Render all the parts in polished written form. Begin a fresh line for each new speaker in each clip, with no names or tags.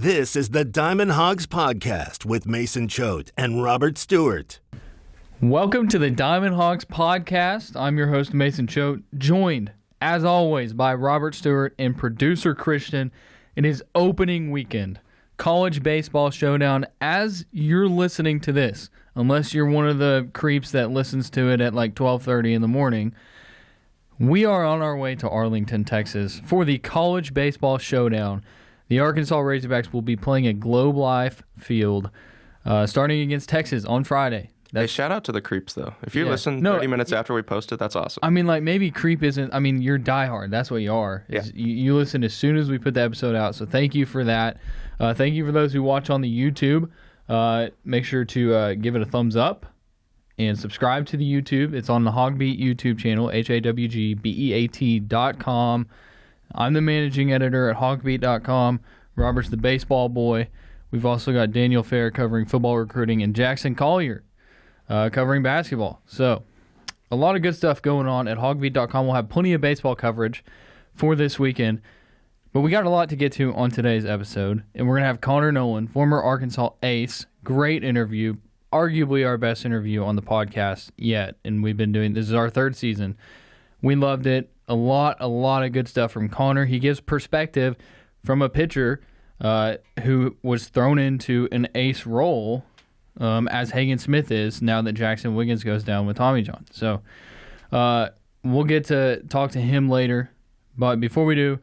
This is the Diamond Hawgs Podcast with Mason Choate and Robert Stewart.
Welcome to the Diamond Hawgs Podcast. I'm your host, Mason Choate, joined, as always, by Robert Stewart and producer Christian. It is opening weekend, College Baseball Showdown. As you're listening to this, unless you're one of the creeps that listens to it at like 12:30 in the morning, we are on our way to Arlington, Texas for the College Baseball Showdown. The Arkansas Razorbacks will be playing at Globe Life Field starting against Texas on Friday.
Hey, shout out to the creeps, though. If you listen 30 minutes after we post it, that's awesome.
I mean, like, maybe creep isn't... I mean, you're diehard. That's what you are.
Yeah.
You listen as soon as we put the episode out, so thank you for that. Thank you for those who watch on the YouTube. Make sure to give it a thumbs up and subscribe to the YouTube. It's on the HawgBeat YouTube channel, HawgBeat.com. I'm the managing editor at HawgBeat.com. Robert's the baseball boy. We've also got Daniel Fair covering football recruiting and Jackson Collier covering basketball. So, a lot of good stuff going on at HawgBeat.com. We'll have plenty of baseball coverage for this weekend. But we got a lot to get to on today's episode. And we're going to have Connor Noland, former Arkansas ace. Great interview. Arguably our best interview on the podcast yet. And we've been doing, this is our third season. We loved it. A lot of good stuff from Connor. He gives perspective from a pitcher who was thrown into an ace role as Hagen Smith is now that Jackson Wiggins goes down with Tommy John. So we'll get to talk to him later. But before we do,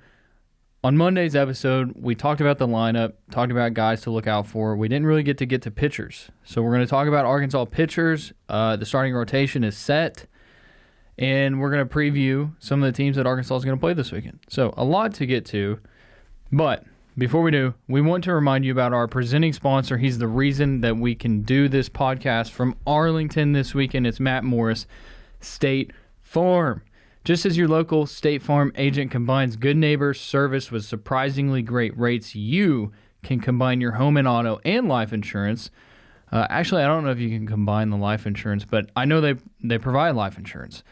on Monday's episode, we talked about the lineup, talked about guys to look out for. We didn't really get to pitchers. So we're going to talk about Arkansas pitchers. The starting rotation is set. And we're going to preview some of the teams that Arkansas is going to play this weekend. So a lot to get to. But before we do, we want to remind you about our presenting sponsor. He's the reason that we can do this podcast from Arlington this weekend. It's Matt Morris, State Farm. Just as your local State Farm agent combines good neighbor service with surprisingly great rates, you can combine your home and auto and life insurance. Actually, I don't know if you can combine the life insurance, but I know they provide life insurance.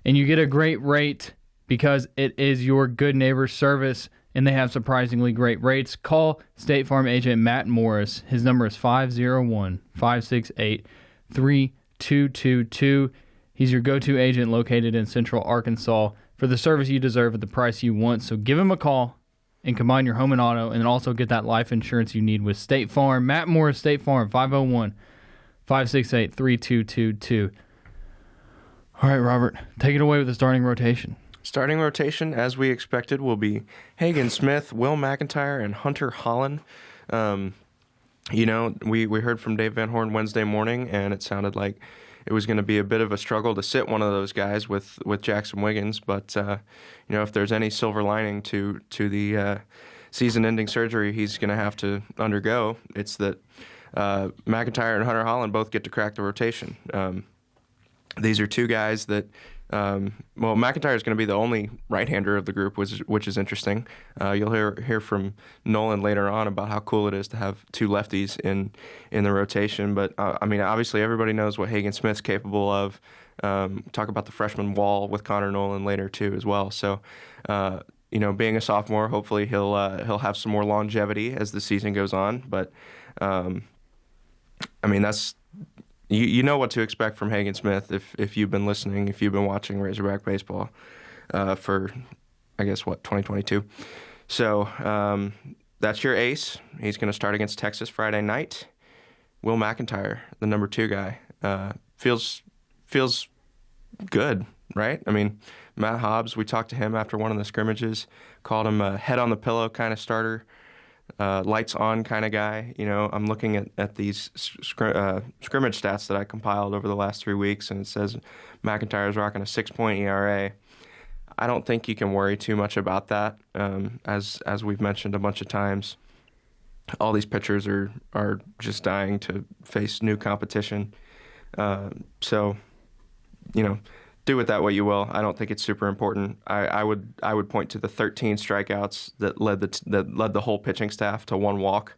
And you get a great rate because it is your good neighbor service, and they have surprisingly great rates. Call State Farm agent Matt Morris. His number is 501-568-3222. He's your go-to agent located in Central Arkansas for the service you deserve at the price you want. So give him a call and combine your home and auto, and then also get that life insurance you need with State Farm. Matt Morris, State Farm, 501-568-3222. All right, Robert, take it away with the starting rotation.
Starting rotation, as we expected, will be Hagen Smith, Will McIntyre, and Hunter Holland. We heard from Dave Van Horn Wednesday morning, and it sounded like it was going to be a bit of a struggle to sit one of those guys with Jackson Wiggins. But, if there's any silver lining to the season-ending surgery he's going to have to undergo, it's that McIntyre and Hunter Holland both get to crack the rotation. These are two guys that, McIntyre is going to be the only right-hander of the group, which is interesting. You'll hear from Noland later on about how cool it is to have two lefties in the rotation. But, obviously everybody knows what Hagen Smith's capable of. Talk about the freshman wall with Connor Noland later, too, as well. So, being a sophomore, hopefully he'll have some more longevity as the season goes on. But, that's... You know what to expect from Hagen Smith if you've been listening, if you've been watching Razorback baseball for, 2022. So that's your ace. He's going to start against Texas Friday night. Will McIntyre, the number 2 guy, feels good, right? Matt Hobbs, we talked to him after one of the scrimmages, called him a head-on-the-pillow kind of starter. Lights on kind of guy. I'm looking at these scrimmage stats that I compiled over the last 3 weeks, and it says McIntyre's rocking a 6.0 ERA. I don't think you can worry too much about that. As we've mentioned a bunch of times, all these pitchers are just dying to face new competition. So, do with that what you will. I don't think it's super important. I would point to the 13 strikeouts that led the whole pitching staff to 1 walk.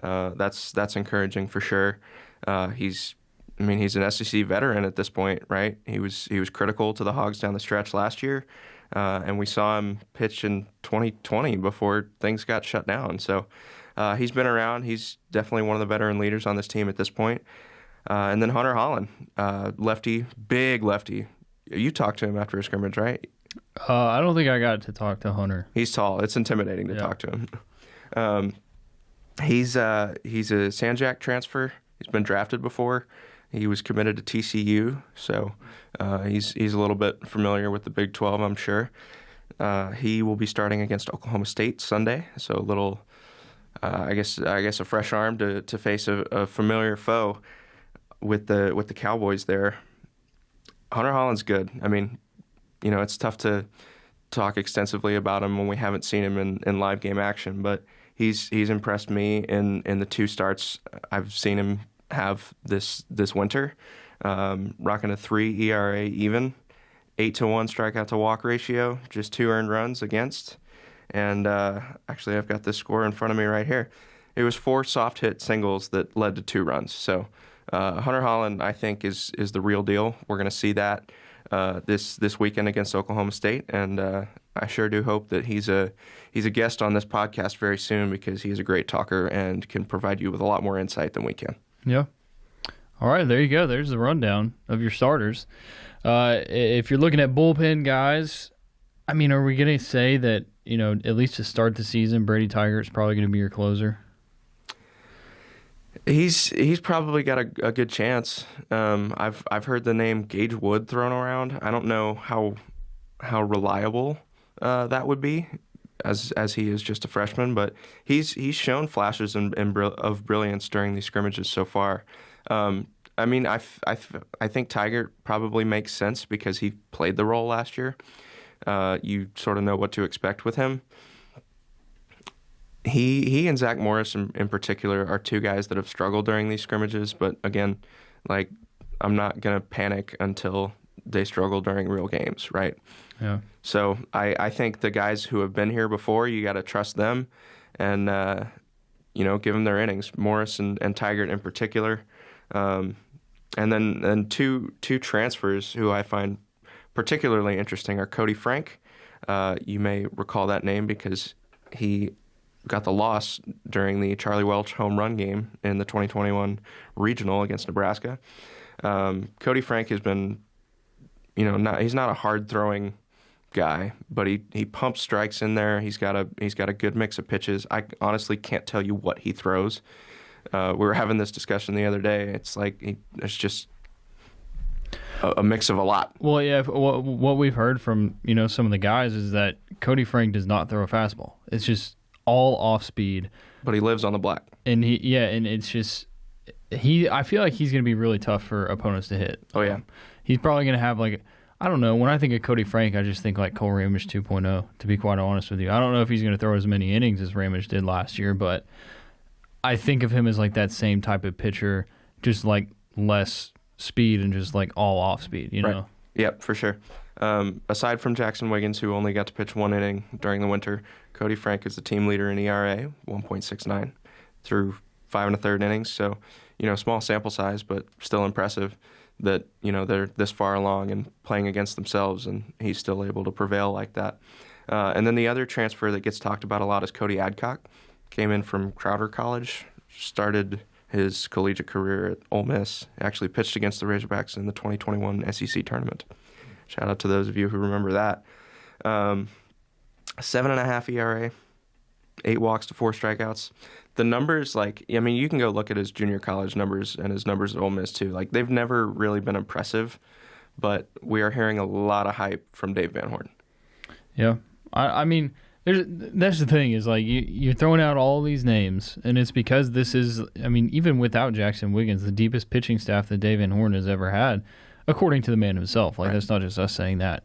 That's encouraging for sure. He's an SEC veteran at this point, right? He was critical to the Hogs down the stretch last year, and we saw him pitch in 2020 before things got shut down. So he's been around. He's definitely one of the veteran leaders on this team at this point. And then Hunter Holland, lefty, big lefty. You talked to him after a scrimmage, right?
I don't think I got to talk to Hunter.
He's tall. It's intimidating to talk to him. He's a San Jack transfer. He's been drafted before. He was committed to TCU, so he's a little bit familiar with the Big 12, I'm sure. He will be starting against Oklahoma State Sunday, so a little, I guess a fresh arm to face a familiar foe with the Cowboys there. Hunter Holland's good. I mean, it's tough to talk extensively about him when we haven't seen him in live game action, but he's impressed me in the 2 starts I've seen him have this winter, rocking a 3 ERA even, 8-to-1 strikeout to walk ratio, just 2 earned runs against, and actually I've got this score in front of me right here. It was 4 soft hit singles that led to 2 runs. So Hunter Holland, I think, is the real deal. We're going to see that this weekend against Oklahoma State, and I sure do hope that he's a guest on this podcast very soon, because he's a great talker and can provide you with a lot more insight than we can.
Yeah. All right, there you go. There's the rundown of your starters. If you're looking at bullpen guys, I mean, are we going to say that, at least to start the season, Brady Tigert's probably going to be your closer?
He's probably got a good chance. I've heard the name Gage Wood thrown around. I don't know how reliable that would be, as he is just a freshman, but he's shown flashes of brilliance during these scrimmages so far. I mean, I think Tigert probably makes sense because he played the role last year. You sort of know what to expect with him. He and Zach Morris in particular are 2 guys that have struggled during these scrimmages, but again, I'm not going to panic until they struggle during real games, right?
Yeah.
So I think the guys who have been here before, you got to trust them and, give them their innings, Morris and Tigert in particular. And then two transfers who I find particularly interesting are Cody Frank. You may recall that name because he got the loss during the Charlie Welch home run game in the 2021 regional against Nebraska. Cody Frank has been, he's not a hard throwing guy, but he pumps strikes in there. He's got a good mix of pitches. I honestly can't tell you what he throws. We were having this discussion the other day. It's like it's just a mix of a lot.
Well, yeah. What we've heard from some of the guys is that Cody Frank does not throw a fastball. It's just all off speed.
But he lives on the black.
And and it's just I feel like he's going to be really tough for opponents to hit.
Oh yeah.
He's probably going to have I don't know. When I think of Cody Frank, I just think like Cole Ramage 2.0, to be quite honest with you. I don't know if he's going to throw as many innings as Ramage did last year, but I think of him as like that same type of pitcher, just like less speed and just like all off speed, you know?
Right. Yep, for sure. Aside from Jackson Wiggins, who only got to pitch 1 inning during the winter, Cody Frank is the team leader in ERA, 1.69 through 5 1/3 innings. So, small sample size, but still impressive that, they're this far along and playing against themselves, and he's still able to prevail like that. And then the other transfer that gets talked about a lot is Cody Adcock. Came in from Crowder College, started his collegiate career at Ole Miss, actually pitched against the Razorbacks in the 2021 SEC tournament. Shout out to those of you who remember that. 7.5 ERA, 8 walks to 4 strikeouts. The numbers, you can go look at his junior college numbers and his numbers at Ole Miss too. They've never really been impressive, but we are hearing a lot of hype from Dave Van Horn.
Yeah. I mean, that's the thing is you're throwing out all these names, and it's because this is, even without Jackson Wiggins, the deepest pitching staff that Dave Van Horn has ever had, according to the man himself.
Right.
That's not just us saying that.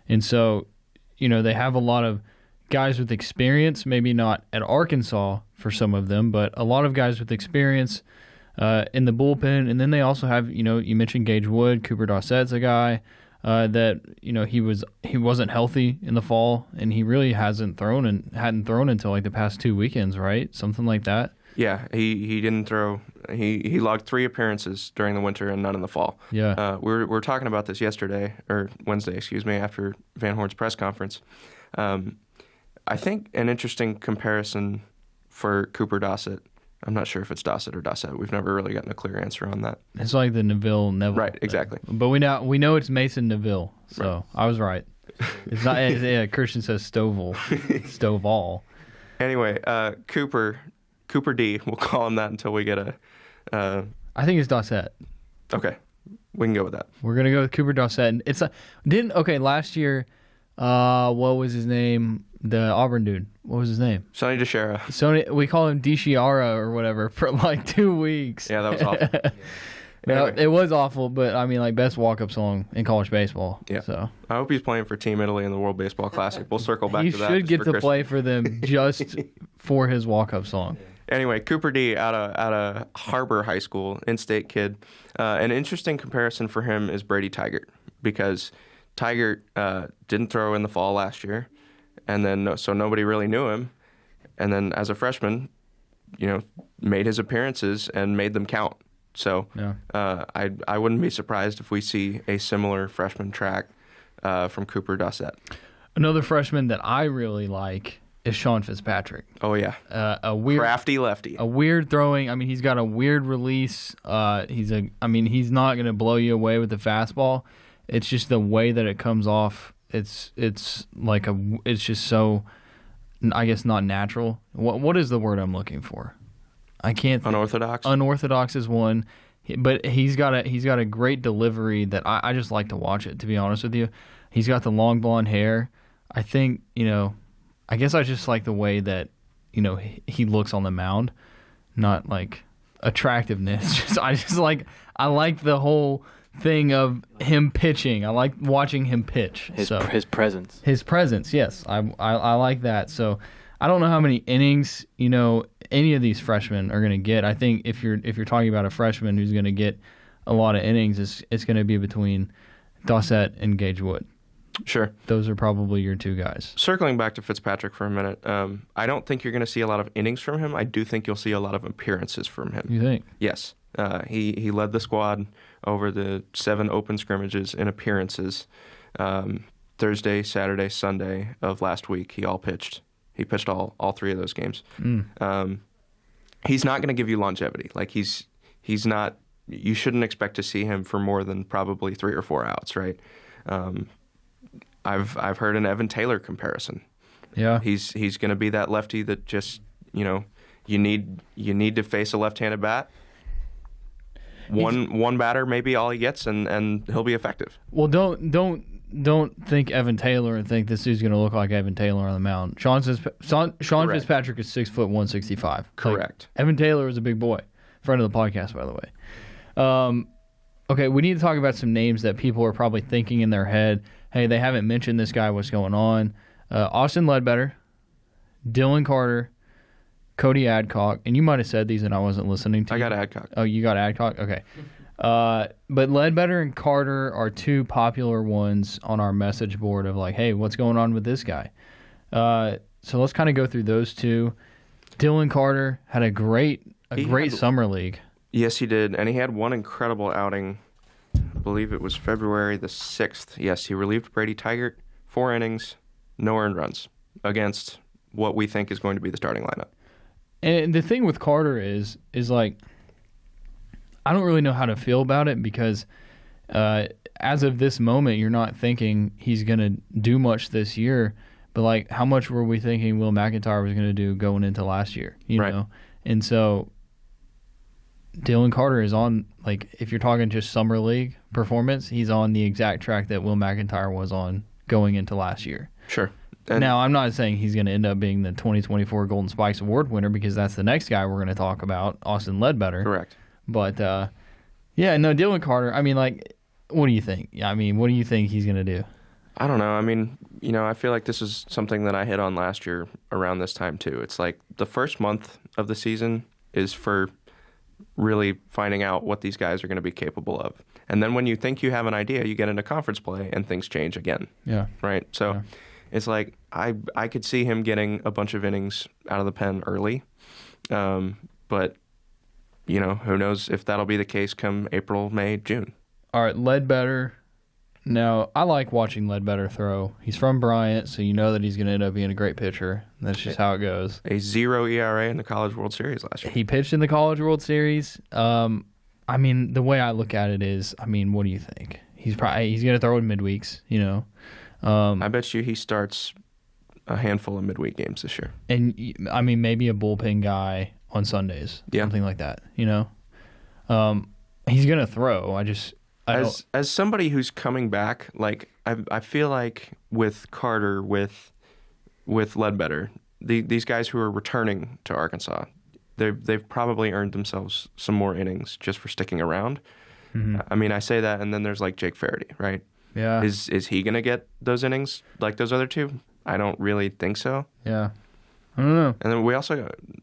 And so, they have a lot of guys with experience, maybe not at Arkansas for some of them, but a lot of guys with experience in the bullpen. And then they also have, you mentioned Gage Wood, Cooper Dossett's a guy that he wasn't healthy in the fall, and he really hadn't thrown until the past 2 weekends, right? Something like that.
Yeah, he didn't throw. He logged 3 appearances during the winter and none in the fall.
Yeah,
we were talking about this Wednesday, after Van Horn's press conference. I think an interesting comparison for Cooper Dossett. I'm not sure if it's Dossett or Dossett. We've never really gotten a clear answer on that.
It's like the Neville.
Right, exactly.
But we know it's Mason Neville, so
right.
I was right. It's not. Yeah, Christian says Stovall. Stovall.
Anyway, Cooper D. We'll call him that until we get a.
I think it's Dossett.
Okay, we can go with that.
We're gonna go with Cooper Dossett. It's last year. What was his name? The Auburn dude. What was his name?
Sonny DiChiara.
We call him DiChiara or whatever for like 2 weeks.
Yeah, that was awful.
No,
Anyway.
it was awful, but I mean, like, best walk-up song in college baseball.
Yeah.
So
I hope he's playing for Team Italy in the World Baseball Classic. We'll circle back
he
to that.
should get to
Christian.
play for them just for his walk-up song.
Anyway, Cooper D. out of Harbor High School, in-state kid. An interesting comparison for him is Brady Tigert, because Tigert didn't throw in the fall last year, and then so nobody really knew him. And then as a freshman, made his appearances and made them count. So
Yeah.
I wouldn't be surprised if we see a similar freshman track from Cooper Dossett.
Another freshman that I really like is Sean Fitzpatrick.
Oh, yeah.
A weird,
Crafty lefty.
a weird throwing. I mean, he's got a weird release. He's not going to blow you away with the fastball. It's just the way that it comes off. It's just so, I guess, not natural. What is the word I'm looking for? I can't think.
Unorthodox?
Unorthodox is one, but he's got a great delivery that I just like to watch it, to be honest with you. He's got the long blonde hair. I think, I guess I just like the way that, he looks on the mound, not like attractiveness. I like the whole thing of him pitching. I like watching him pitch.
His presence.
His presence, yes. I like that. So I don't know how many innings, any of these freshmen are going to get. I think if you're talking about a freshman who's going to get a lot of innings, it's going to be between Dossett and Gage Wood.
Sure.
Those are probably your two guys.
Circling back to Fitzpatrick for a minute, I don't think you're going to see a lot of innings from him. I do think you'll see a lot of appearances from him.
You think?
Yes. He led the squad over the 7 open scrimmages in appearances. Thursday, Saturday, Sunday of last week, he all pitched. He pitched all 3 of those games. He's not going to give you longevity. Like he's not. You shouldn't expect to see him for more than probably 3 or 4 outs, right? I've heard an Evan Taylor comparison.
Yeah.
He's going to be that lefty that just you need to face a left-handed bat. One batter maybe all he gets, and he'll be effective.
Well, don't think Evan Taylor and think this dude's going to look like Evan Taylor on the mound. Sean Fitzpatrick is 6 foot 165.
Correct.
Like, Evan Taylor is a big boy. Friend of the podcast, by the way. Okay, we need to talk about some names that people are probably thinking in their head. Hey, they haven't mentioned this guy. What's going on? Austin Ledbetter, Dylan Carter, Cody Adcock, and you might have said these and I wasn't listening to you.
I got Adcock.
Oh, you got Adcock? Okay. But Ledbetter and Carter are 2 popular ones on our message board of like, hey, what's going on with this guy? So let's kind of go through those 2. Dylan Carter had a great summer league.
Yes, he did, and he had one incredible outing. I believe it was February the 6th. Yes, he relieved Brady Tigert, 4 innings, no earned runs against what we think is going to be the starting lineup.
And the thing with Carter is like, I don't really know how to feel about it because as of this moment, you're not thinking he's going to do much this year. But, like, how much were we thinking Will McIntyre was going to do going into last year? You know? And so Dylan Carter is on, like, if you're talking just summer league performance, he's on the exact track that Will McIntyre was on going into last year.
Sure.
Now, I'm not saying he's going to end up being the 2024 Golden Spikes Award winner because that's the next guy we're going to talk about, Austin Ledbetter.
Correct.
But, Dylan Carter, I mean, like, what do you think? I mean, what do you think he's going to do?
I don't know. I mean, I feel like this is something that I hit on last year around this time, too. It's like the first month of the season is for really finding out what these guys are going to be capable of. And then when you think you have an idea, you get into conference play and things change again. Yeah. Right? So it's like I could see him getting a bunch of innings out of the pen early. But, who knows if that'll be the case come April, May, June.
All right, Ledbetter, Now, I like watching Ledbetter throw. He's from Bryant, so you know that he's going to end up being a great pitcher. That's just how it goes.
A 0 ERA in the College World Series last year.
He pitched in the College World Series. I mean, the way I look at it is, I mean, what do you think? He's going to throw in midweeks, you know.
I bet you he starts a handful of midweek games this year.
And, I mean, maybe a bullpen guy on Sundays, something like that, you know. He's going to throw. As
somebody who's coming back, like I feel like with Carter, with Ledbetter, these guys who are returning to Arkansas, they've probably earned themselves some more innings just for sticking around. Mm-hmm. I mean, I say that, and then there's like Jake Faraday, right?
Yeah.
Is he gonna get those innings like those other two? I don't really think so.
Yeah. I don't know.
And then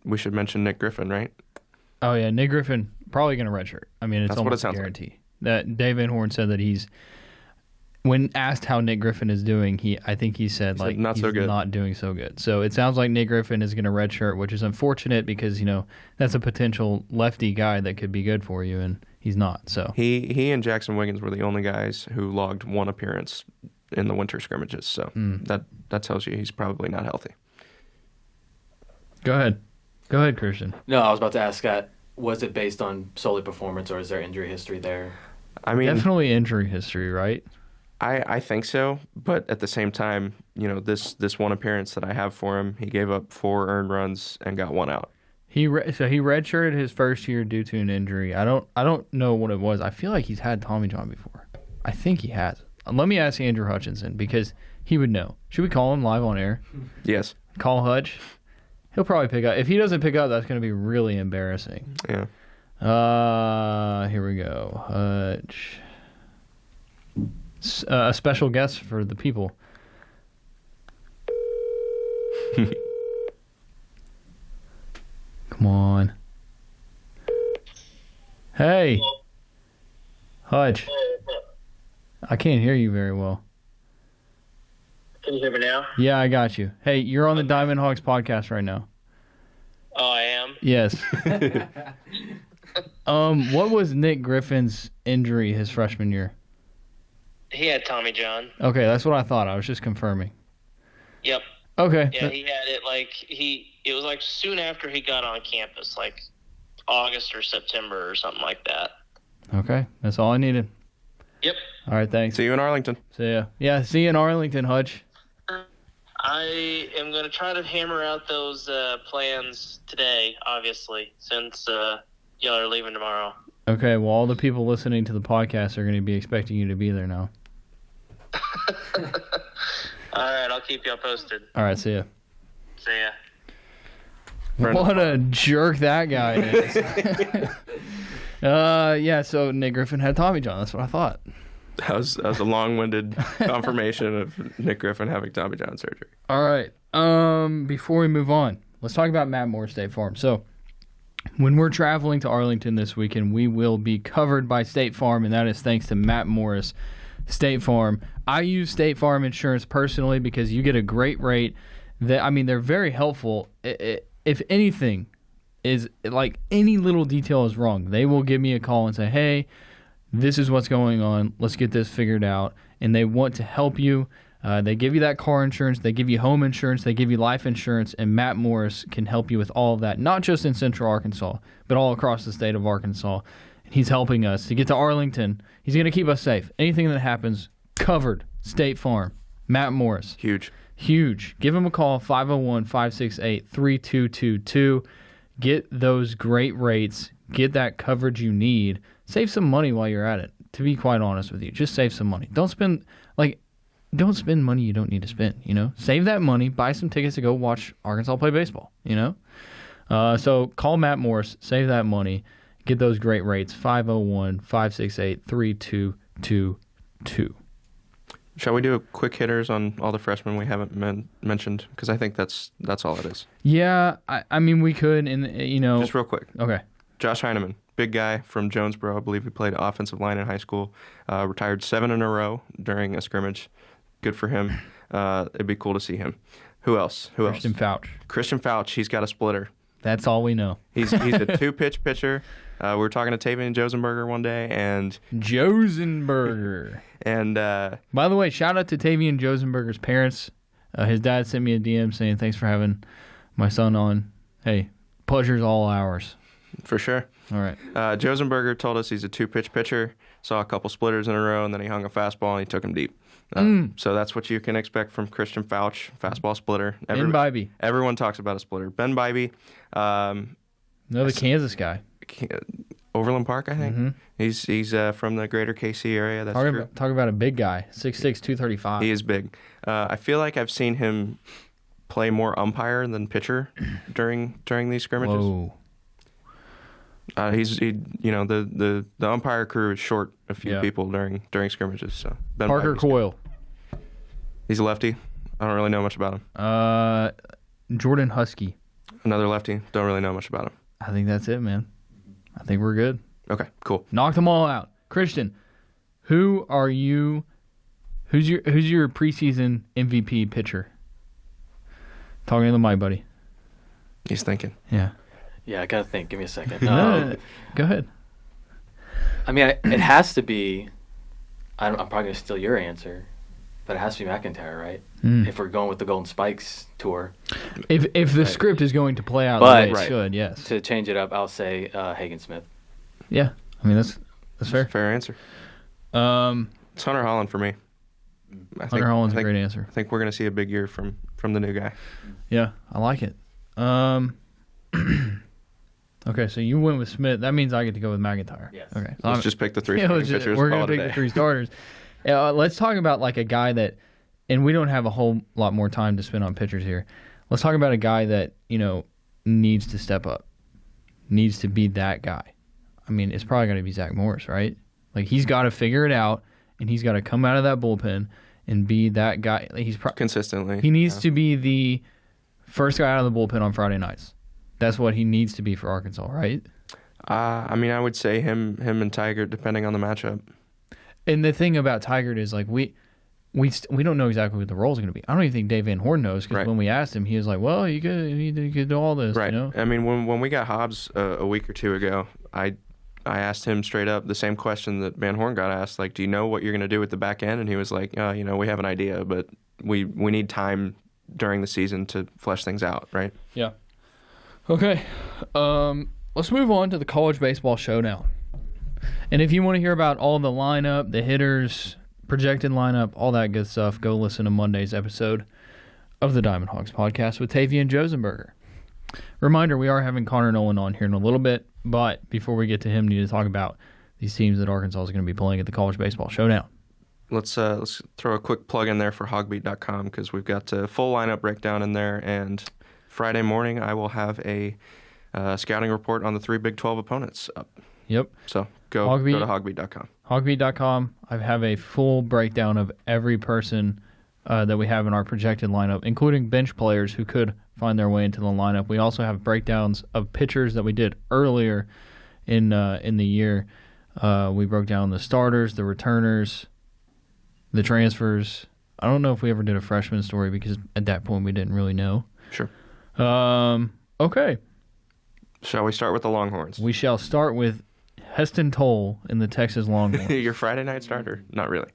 we should mention Nick Griffin, right?
Oh yeah, Nick Griffin probably gonna redshirt. I mean, it's almost a guarantee.
Like.
That Dave Van Horn said that when asked how Nick Griffin is doing, I think he said like
not
he's
so good.
Not doing so good. So it sounds like Nick Griffin is going to redshirt, which is unfortunate because you know that's a potential lefty guy that could be good for you, and he's not. So
he and Jackson Wiggins were the only guys who logged one appearance in the winter scrimmages. So that tells you he's probably not healthy.
Go ahead, Christian.
No, I was about to ask that. Was it based on solely performance, or is there injury history there?
I mean,
definitely injury history, right?
I think so, but at the same time, you know, this one appearance that I have for him, he gave up 4 earned runs and got 1 out.
So he redshirted his first year due to an injury. I don't know what it was. I feel like he's had Tommy John before. I think he has. Let me ask Andrew Hutchinson because he would know. Should we call him live on air?
Yes.
Call Hutch. He'll probably pick up. If he doesn't pick up, that's going to be really embarrassing.
Yeah.
Here we go. Hutch. A special guest for the people. Come on. Hey. Hutch. I can't hear you very well.
Can you hear me now?
Yeah, I got you. Hey, you're on the Diamond Hawgs Podcast right now.
Oh, I am?
Yes. What was Nick Griffin's injury his freshman year?
He had Tommy John.
Okay, that's what I thought. I was just confirming.
Yep.
Okay.
Yeah, he had it it was like soon after he got on campus, like August or September or something like that.
Okay, that's all I needed.
Yep.
All right, thanks.
See you in Arlington.
See ya. Yeah, see you in Arlington, Hutch.
I am going to try to hammer out those plans today, obviously, since y'all are leaving tomorrow.
Okay, well, all the people listening to the podcast are going to be expecting you to be there now.
All right, I'll keep y'all posted.
All right, see ya.
See ya.
What a jerk that guy is. Yeah, so Nick Griffin had Tommy John. That's what I thought.
That was a long-winded confirmation of Nick Griffin having Tommy John surgery.
All right. Before we move on, let's talk about Matt Moore State Farm. So, when we're traveling to Arlington this weekend, we will be covered by State Farm, and that is thanks to Matt Morris State Farm. I use State Farm insurance personally because you get a great rate. They're very helpful. If anything is like any little detail is wrong, they will give me a call and say, "Hey, this is what's going on. Let's get this figured out." And they want to help you. They give you that car insurance. They give you home insurance. They give you life insurance. And Matt Morris can help you with all of that, not just in Central Arkansas, but all across the state of Arkansas. And he's helping us to get to Arlington. He's going to keep us safe. Anything that happens, covered. State Farm. Matt Morris.
Huge.
Give him a call, 501-568-3222. Get those great rates. Get that coverage you need. Save some money while you're at it, to be quite honest with you. Just save some money. Don't spend money you don't need to spend, you know? Save that money, buy some tickets to go watch Arkansas play baseball, you know? So call Matt Morris, save that money, get those great rates, 501-568-3222.
Shall we do a quick hitters on all the freshmen we haven't mentioned? Because I think that's all it is.
Yeah, I mean, we could, and you know.
Just real quick.
Okay.
Josh Heineman, big guy from Jonesboro. I believe he played offensive line in high school. Retired 7 in a row during a scrimmage. Good for him. It'd be cool to see him. Who else?
Christian Fouch.
Christian Fouch. He's got a splitter.
That's all we know.
He's a two-pitch pitcher. We were talking to Tavian Josenberger one day, and
Josenberger.
and
by the way, shout out to Tavian Josenberger's parents. His dad sent me a DM saying, thanks for having my son on. Hey, pleasure's all ours.
for sure.
All right.
Josenberger told us he's a two-pitch pitcher, saw a couple splitters in a row, and then he hung a fastball and he took him deep. So that's what you can expect from Christian Fouch, fastball splitter.
Ben Bybee.
Everyone talks about a splitter. Ben Bybee.
Another Kansas guy.
Overland Park, I think.
Mm-hmm.
He's from the greater KC area. That's true.
Talk about a big guy. 6'6", 235.
He is big. I feel like I've seen him play more umpire than pitcher during these scrimmages.
Whoa.
The umpire crew is short a few people during scrimmages. So Ben
Parker
Bybee's
Coyle.
He's a lefty. I don't really know much about him.
Jordan Husky.
Another lefty. Don't really know much about him.
I think that's it, man. I think we're good.
Okay, cool.
Knocked them all out. Christian, who's your preseason MVP pitcher? Talking to the mic, buddy.
He's thinking.
Yeah.
Yeah, I gotta think. Give me a second.
Go ahead.
I mean, it has to be. I'm probably gonna steal your answer, but it has to be McIntyre, right? If we're going with the Golden Spikes tour.
If the script is going to play out
But-
the way it should, yes.
To change it up, I'll say Hagen Smith.
Yeah. I mean that's fair.
Fair answer.
Um,
It's Hunter Holland for me.
Hunter Holland's a great answer.
I think we're gonna see a big year from the new guy.
Yeah, I like it. Okay, so you went with Smith. That means I get to go with McIntyre.
Yes.
Okay. So
Let's just pick the three
Yeah,
starting pitchers.
we're
Call
going to
it a
pick the
day.
three starters. Let's talk about like a guy that, and we don't have a whole lot more time to spend on pitchers here. Let's talk about a guy that, needs to step up, needs to be that guy. I mean, it's probably going to be Zach Morris, right? Like, he's got to figure it out, and he's got to come out of that bullpen and be that guy.
Consistently.
He needs to be the first guy out of the bullpen on Friday nights. That's what he needs to be for Arkansas, right?
I mean, I would say him and Tiger, depending on the matchup.
And the thing about Tigert is, like, we don't know exactly what the role is going to be. I don't even think Dave Van Horn knows, because when we asked him, he was like, well, you could do all this,
Right.
you know?
I mean, when we got Hobbs a week or two ago, I asked him straight up the same question that Van Horn got asked, like, do you know what you're going to do with the back end? And he was like, we have an idea, but we need time during the season to flesh things out, right?
Yeah. Okay. Let's move on to the College Baseball Showdown. And if you want to hear about all the lineup, the hitters, projected lineup, all that good stuff, go listen to Monday's episode of the Diamond Hawgs Podcast with Tavian Josenberger. Reminder, we are having Connor Noland on here in a little bit, but before we get to him, we need to talk about these teams that Arkansas is going to be playing at the College Baseball Showdown.
Let's throw a quick plug in there for HawgBeat.com, because we've got a full lineup breakdown in there, and Friday morning I will have a scouting report on the 3 Big 12 opponents up.
Yep.
So go to HawgBeat.com.
HawgBeat.com. I have a full breakdown of every person that we have in our projected lineup, including bench players who could find their way into the lineup. We also have breakdowns of pitchers that we did earlier in the year. We broke down the starters, the returners, the transfers. I don't know if we ever did a freshman story, because at that point we didn't really know.
Sure.
Okay.
Shall we start with the Longhorns?
We shall start with Heston Toll in the Texas Longhorns.
Your Friday night starter? Not really.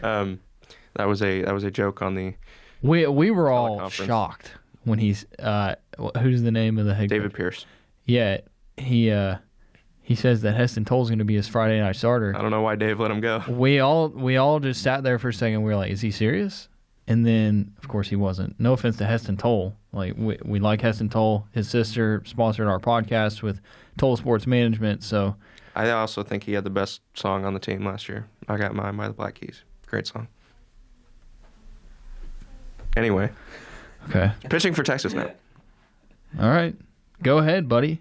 That was a joke on the.
We were all shocked when he's who's the name of the head coach?
David Pierce.
Yeah, he says that Heston Toll's going to be his Friday night starter.
I don't know why Dave let him go.
We all just sat there for a second. We were like, is he serious? And then, of course, he wasn't. No offense to Heston Toll. Like, we like Heston Toll. His sister sponsored our podcast with Toll Sports Management. So
I also think he had the best song on the team last year. I Got Mine by the Black Keys. Great song. Anyway.
Okay.
Pitching for Texas now.
All right. Go ahead, buddy.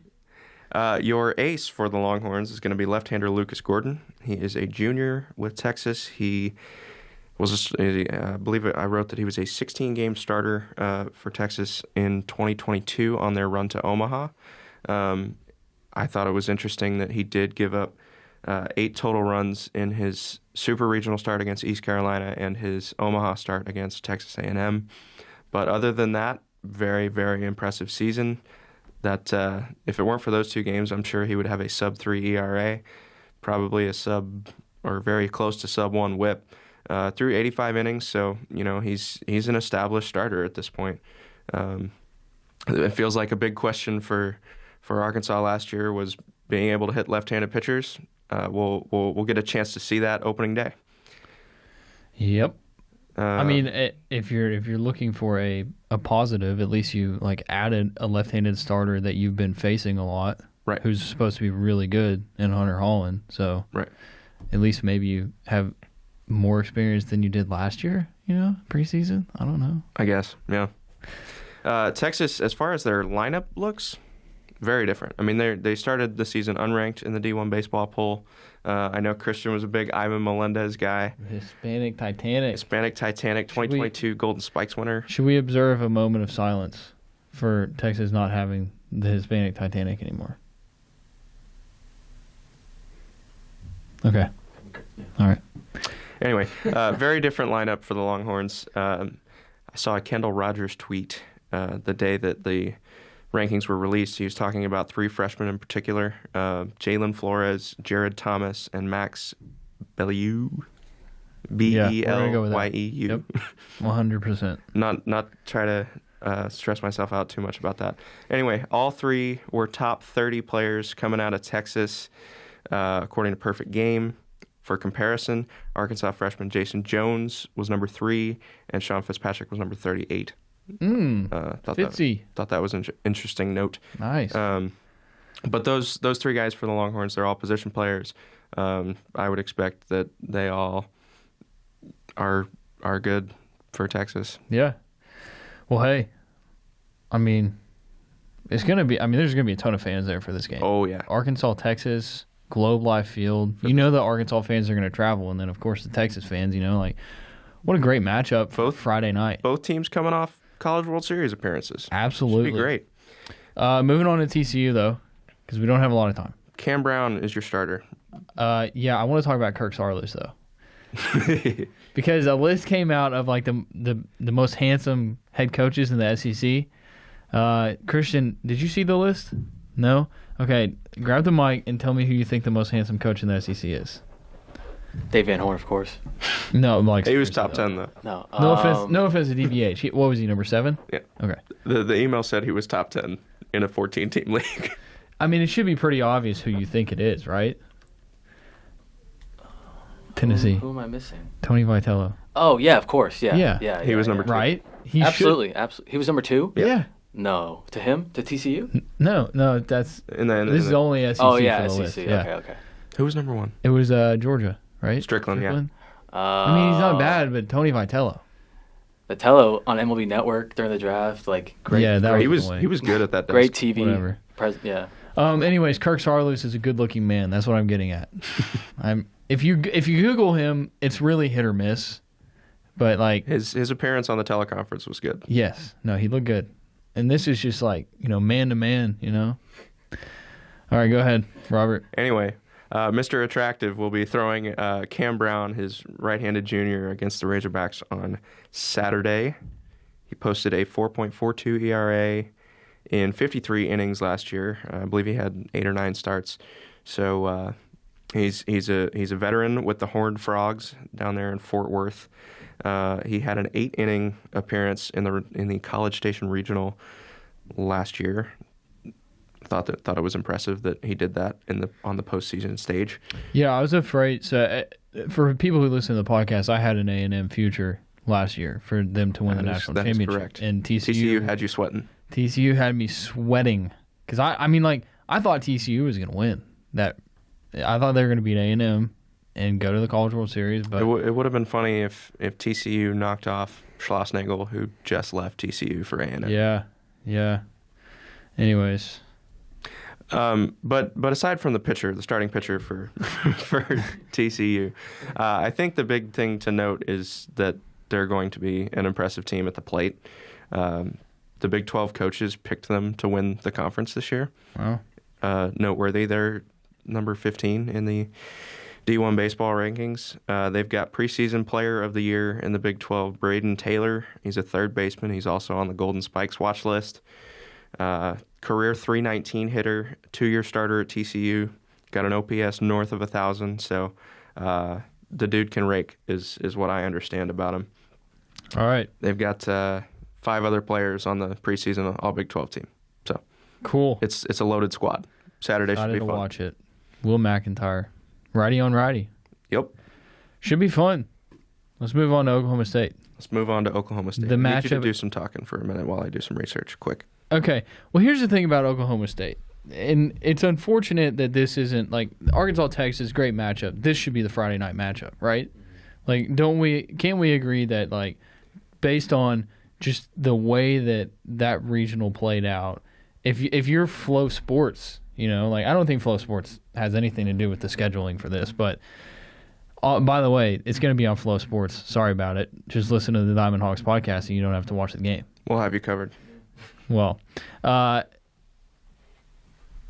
Your ace for the Longhorns is going to be left-hander Lucas Gordon. He is a junior with Texas. He was, I believe I wrote that he was a 16-game starter for Texas in 2022 on their run to Omaha. I thought it was interesting that he did give up 8 total runs in his super regional start against East Carolina and his Omaha start against Texas A&M. But other than that, very, very impressive season. that if it weren't for those 2 games, I'm sure he would have a sub-3 ERA, probably a sub or very close to sub-1 WHIP through 85 innings. So, he's an established starter at this point. It feels like a big question for Arkansas last year was being able to hit left-handed pitchers. We'll get a chance to see that opening day.
Yep. I mean, if you're looking for a positive, at least you added a left-handed starter that you've been facing a lot,
right?
Who's supposed to be really good in Hunter Holland. So,
right.
At least maybe you have more experience than you did last year. Preseason. I don't know.
I guess, yeah. Texas, as far as their lineup looks, very different. I mean, they started the season unranked in the D1 baseball poll. I know Christian was a big Ivan Melendez guy.
Hispanic Titanic,
2022 Golden Spikes winner.
Should we observe a moment of silence for Texas not having the Hispanic Titanic anymore? Okay. All right.
Anyway, very different lineup for the Longhorns. I saw a Kendall Rogers tweet the day that the rankings were released. He was talking about 3 freshmen in particular, Jalen Flores, Jared Thomas, and Max Bellieu. Belyeuu.
Yep, 100%.
Not try to stress myself out too much about that. Anyway, all 3 were top 30 players coming out of Texas, according to Perfect Game. For comparison, Arkansas freshman Jason Jones was number 3, and Sean Fitzpatrick was number 38. Thought that was an interesting note.
Nice.
But those 3 guys for the Longhorns, they're all position players. I would expect that they all are good for Texas.
Yeah. Well, hey, I mean, there's gonna be a ton of fans there for this game.
Oh yeah.
Arkansas, Texas, Globe Life Field. The Arkansas fans are gonna travel, and then of course the Texas fans. What a great matchup for Friday night.
Both teams coming off College World Series appearances.
Absolutely.
Should be great.
Moving on to TCU, though, because we don't have a lot of time.
Cam Brown is your starter.
Yeah, I want to talk about Kirk Saarloos, though. Because a list came out of the most handsome head coaches in the SEC. Christian, did you see the list? No? Okay, grab the mic and tell me who you think the most handsome coach in the SEC is.
Dave Van Horn, of course.
No,
he was top 10 though.
No,
no offense to DVH. What was he, number 7?
Yeah.
Okay.
The email said he was top 10 in a 14-team league.
I mean, it should be pretty obvious who you think it is, right? Tennessee.
Who am I missing?
Tony Vitello.
Oh yeah, of course. Yeah.
He was number 2.
Right?
Absolutely. He was number 2.
Yeah.
No, to him, to TCU.
No, that's. This is only SEC.
Oh yeah,
for the
SEC.
List.
Okay.
Who was number 1?
It was Georgia, right?
Strickland. Yeah.
I mean, he's not bad, but Tony Vitello.
Vitello on MLB Network during the draft, great.
Yeah,
he was good at that. Desk.
Great TV.
Whatever.
Yeah.
Anyways, Kirk Saarloos is a good-looking man. That's what I'm getting at. If you Google him, it's really hit or miss. But
his appearance on the teleconference was good.
Yes. No, he looked good. And this is just man to man, All right, go ahead, Robert.
Anyway, Mr. Attractive will be throwing Cam Brown, his right-handed junior, against the Razorbacks on Saturday. He posted a 4.42 ERA in 53 innings last year. I believe he had 8 or 9 starts. So he's a veteran with the Horned Frogs down there in Fort Worth. He had an 8-inning appearance in the College Station Regional last year. Thought it was impressive that he did that on the postseason stage.
Yeah, I was afraid. So for people who listen to the podcast, I had an A&M future last year for them to win the national championship.
Correct.
And
TCU had you sweating.
TCU had me sweating because I thought TCU was going to win. I thought they were going to beat A&M and go to the College World Series. But
it would have been funny if TCU knocked off Schlossnagle, who just left TCU for A&M.
Yeah. Anyways.
But aside from the starting pitcher for TCU, I think the big thing to note is that they're going to be an impressive team at the plate. The Big 12 coaches picked them to win the conference this year.
Wow.
Noteworthy, they're number 15 in the D1 baseball rankings. They've got preseason player of the year in the Big 12, Braden Taylor. He's a third baseman. He's also on the Golden Spikes watch list. Career .319 hitter, 2-year starter at TCU. Got an OPS north of 1,000. So the dude can rake is what I understand about him.
All right.
They've got 5 other players on the preseason All Big 12 team. So
cool.
It's a loaded squad. Saturday should be fun.
To watch it. Will McIntyre. Righty on righty.
Yep.
Should be fun. Let's move on to Oklahoma State.
Let's move on to Oklahoma State.
The
I need
matchup.
you to do some talking for a minute while I do some research. Quick.
Okay. Well, here's the thing about Oklahoma State. And it's unfortunate that this isn't like Arkansas-Texas, great matchup. This should be the Friday night matchup, right? Like, can't we agree that, like, based on just the way that regional played out, if you're Flow Sports, like, I don't think Flow Sports has anything to do with the scheduling for this, but by the way, it's going to be on Flow Sports. Sorry about it. Just listen to the Diamond Hawgs podcast and you don't have to watch the game.
We'll have you covered.
Well,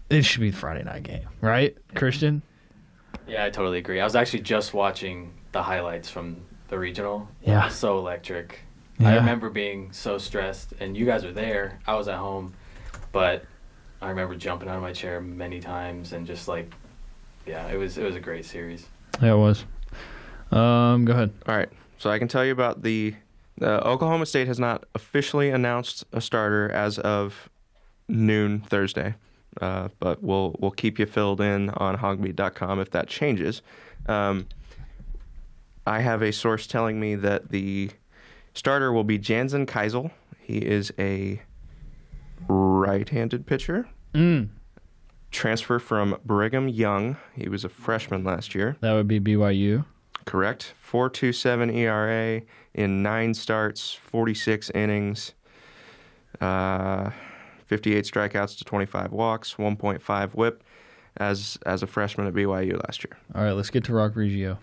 it should be the Friday night game, right, Christian?
Yeah, I totally agree. I was actually just watching the highlights from the regional.
Yeah.
It was so electric.
Yeah.
I remember being so stressed, and you guys were there. I was at home, but I remember jumping out of my chair many times and just like, yeah, it was a great series.
Yeah, it was. Go ahead.
All right. So I can tell you about the Oklahoma State has not officially announced a starter as of noon Thursday. But we'll keep you filled in on HawgBeat.com if that changes. I have a source telling me that the starter will be Jansen Keisel. He is a right-handed pitcher. Transfer from Brigham Young. He was a freshman last year.
That would be BYU.
Correct. 4.27 ERA in 9 starts, 46 innings. 58 strikeouts to 25 walks, 1.5 whip as a freshman at BYU last year.
All right, let's get to Rock Reggio.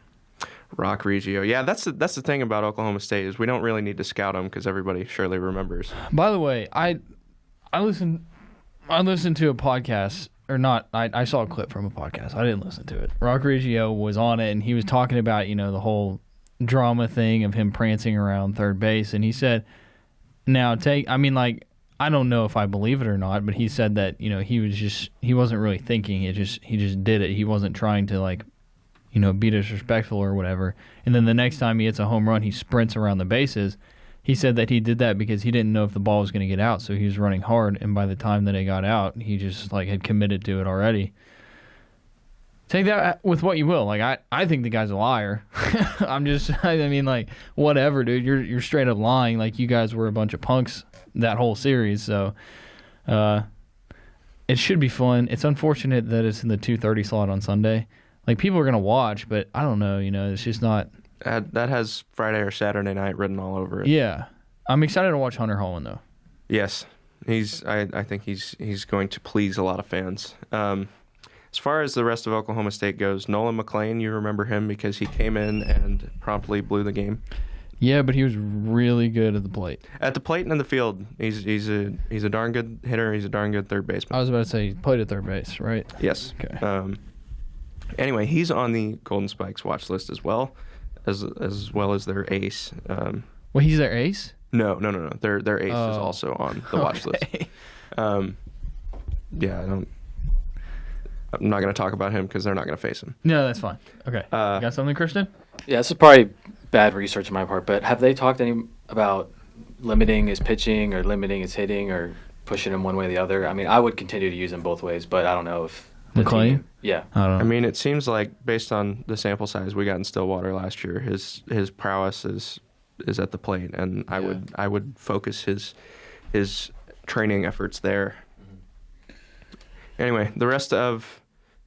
Rock Reggio. Yeah, that's the thing about Oklahoma State is we don't really need to scout them because everybody surely remembers.
By the way, I listened to a podcast, or not, I saw a clip from a podcast. I didn't listen to it. Rock Reggio was on it, and he was talking about, the whole drama thing of him prancing around third base, and he said, I don't know if I believe it or not, but he said that, he wasn't really thinking. He just did it. He wasn't trying to be disrespectful or whatever. And then the next time he hits a home run, he sprints around the bases. He said that he did that because he didn't know if the ball was going to get out, so he was running hard. And by the time that it got out, he just had committed to it already. Take that with what you will. I think the guy's a liar. Whatever, dude. You're straight up lying. You guys were a bunch of punks that whole series. So, it should be fun. It's unfortunate that it's in the 2:30 slot on Sunday. People are gonna watch, but I don't know. It's just not.
That has Friday or Saturday night written all over it.
Yeah, I'm excited to watch Hunter Holland though.
Yes, I think he's going to please a lot of fans. As far as the rest of Oklahoma State goes, Nolan McLean, you remember him because he came in and promptly blew the game.
Yeah, but he was really good at the plate.
At the plate and in the field, he's a darn good hitter. He's a darn good third baseman.
I was about to say he played at third base, right?
Yes.
Okay.
Anyway, he's on the Golden Spikes watch list as well as their ace.
Well, he's their ace?
No. Their ace is also on the watch list. Yeah, I'm not going to talk about him because they're not going to face him.
No, that's fine. Okay. You got something, Christian?
Yeah, this is probably bad research on my part, but have they talked about limiting his pitching or limiting his hitting or pushing him one way or the other? I would continue to use him both ways, but I don't know if
McLean?
Yeah.
I don't know.
It seems like based on the sample size we got in Stillwater last year, his prowess is at the plate, and I would focus his training efforts there. Anyway, the rest of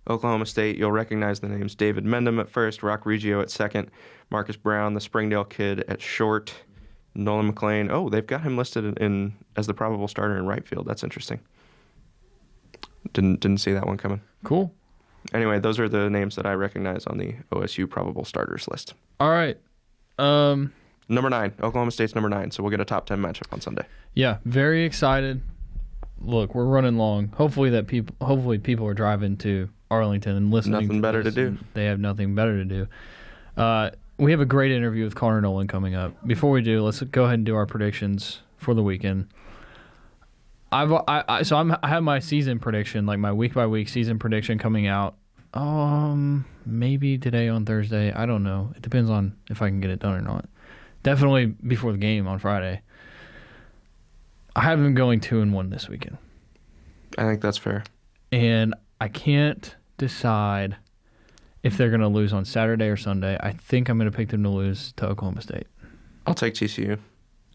Oklahoma State, you'll recognize the names: David Mendham at first, Rock Reggio at second, Marcus Brown, the Springdale kid, at short, Nolan McLean. Oh, they've got him listed as the probable starter in right field. That's interesting. Didn't see that one coming.
Cool.
Anyway, those are the names that I recognize on the OSU probable starters list.
All right.
Number 9. Oklahoma State's number 9, so we'll get a top 10 matchup on Sunday.
Yeah, very excited. Look, we're running long. Hopefully people are driving to Arlington and listening.
Nothing better to do.
They have nothing better to do. We have a great interview with Connor Noland coming up. Before we do, let's go ahead and do our predictions for the weekend. I have my season prediction, like my week by week season prediction coming out. Maybe today on Thursday. I don't know. It depends on if I can get it done or not. Definitely before the game on Friday. I have them going 2-1 this weekend.
I think that's fair.
And I can't decide if they're going to lose on Saturday or Sunday. I think I'm going to pick them to lose to Oklahoma State.
I'll take TCU.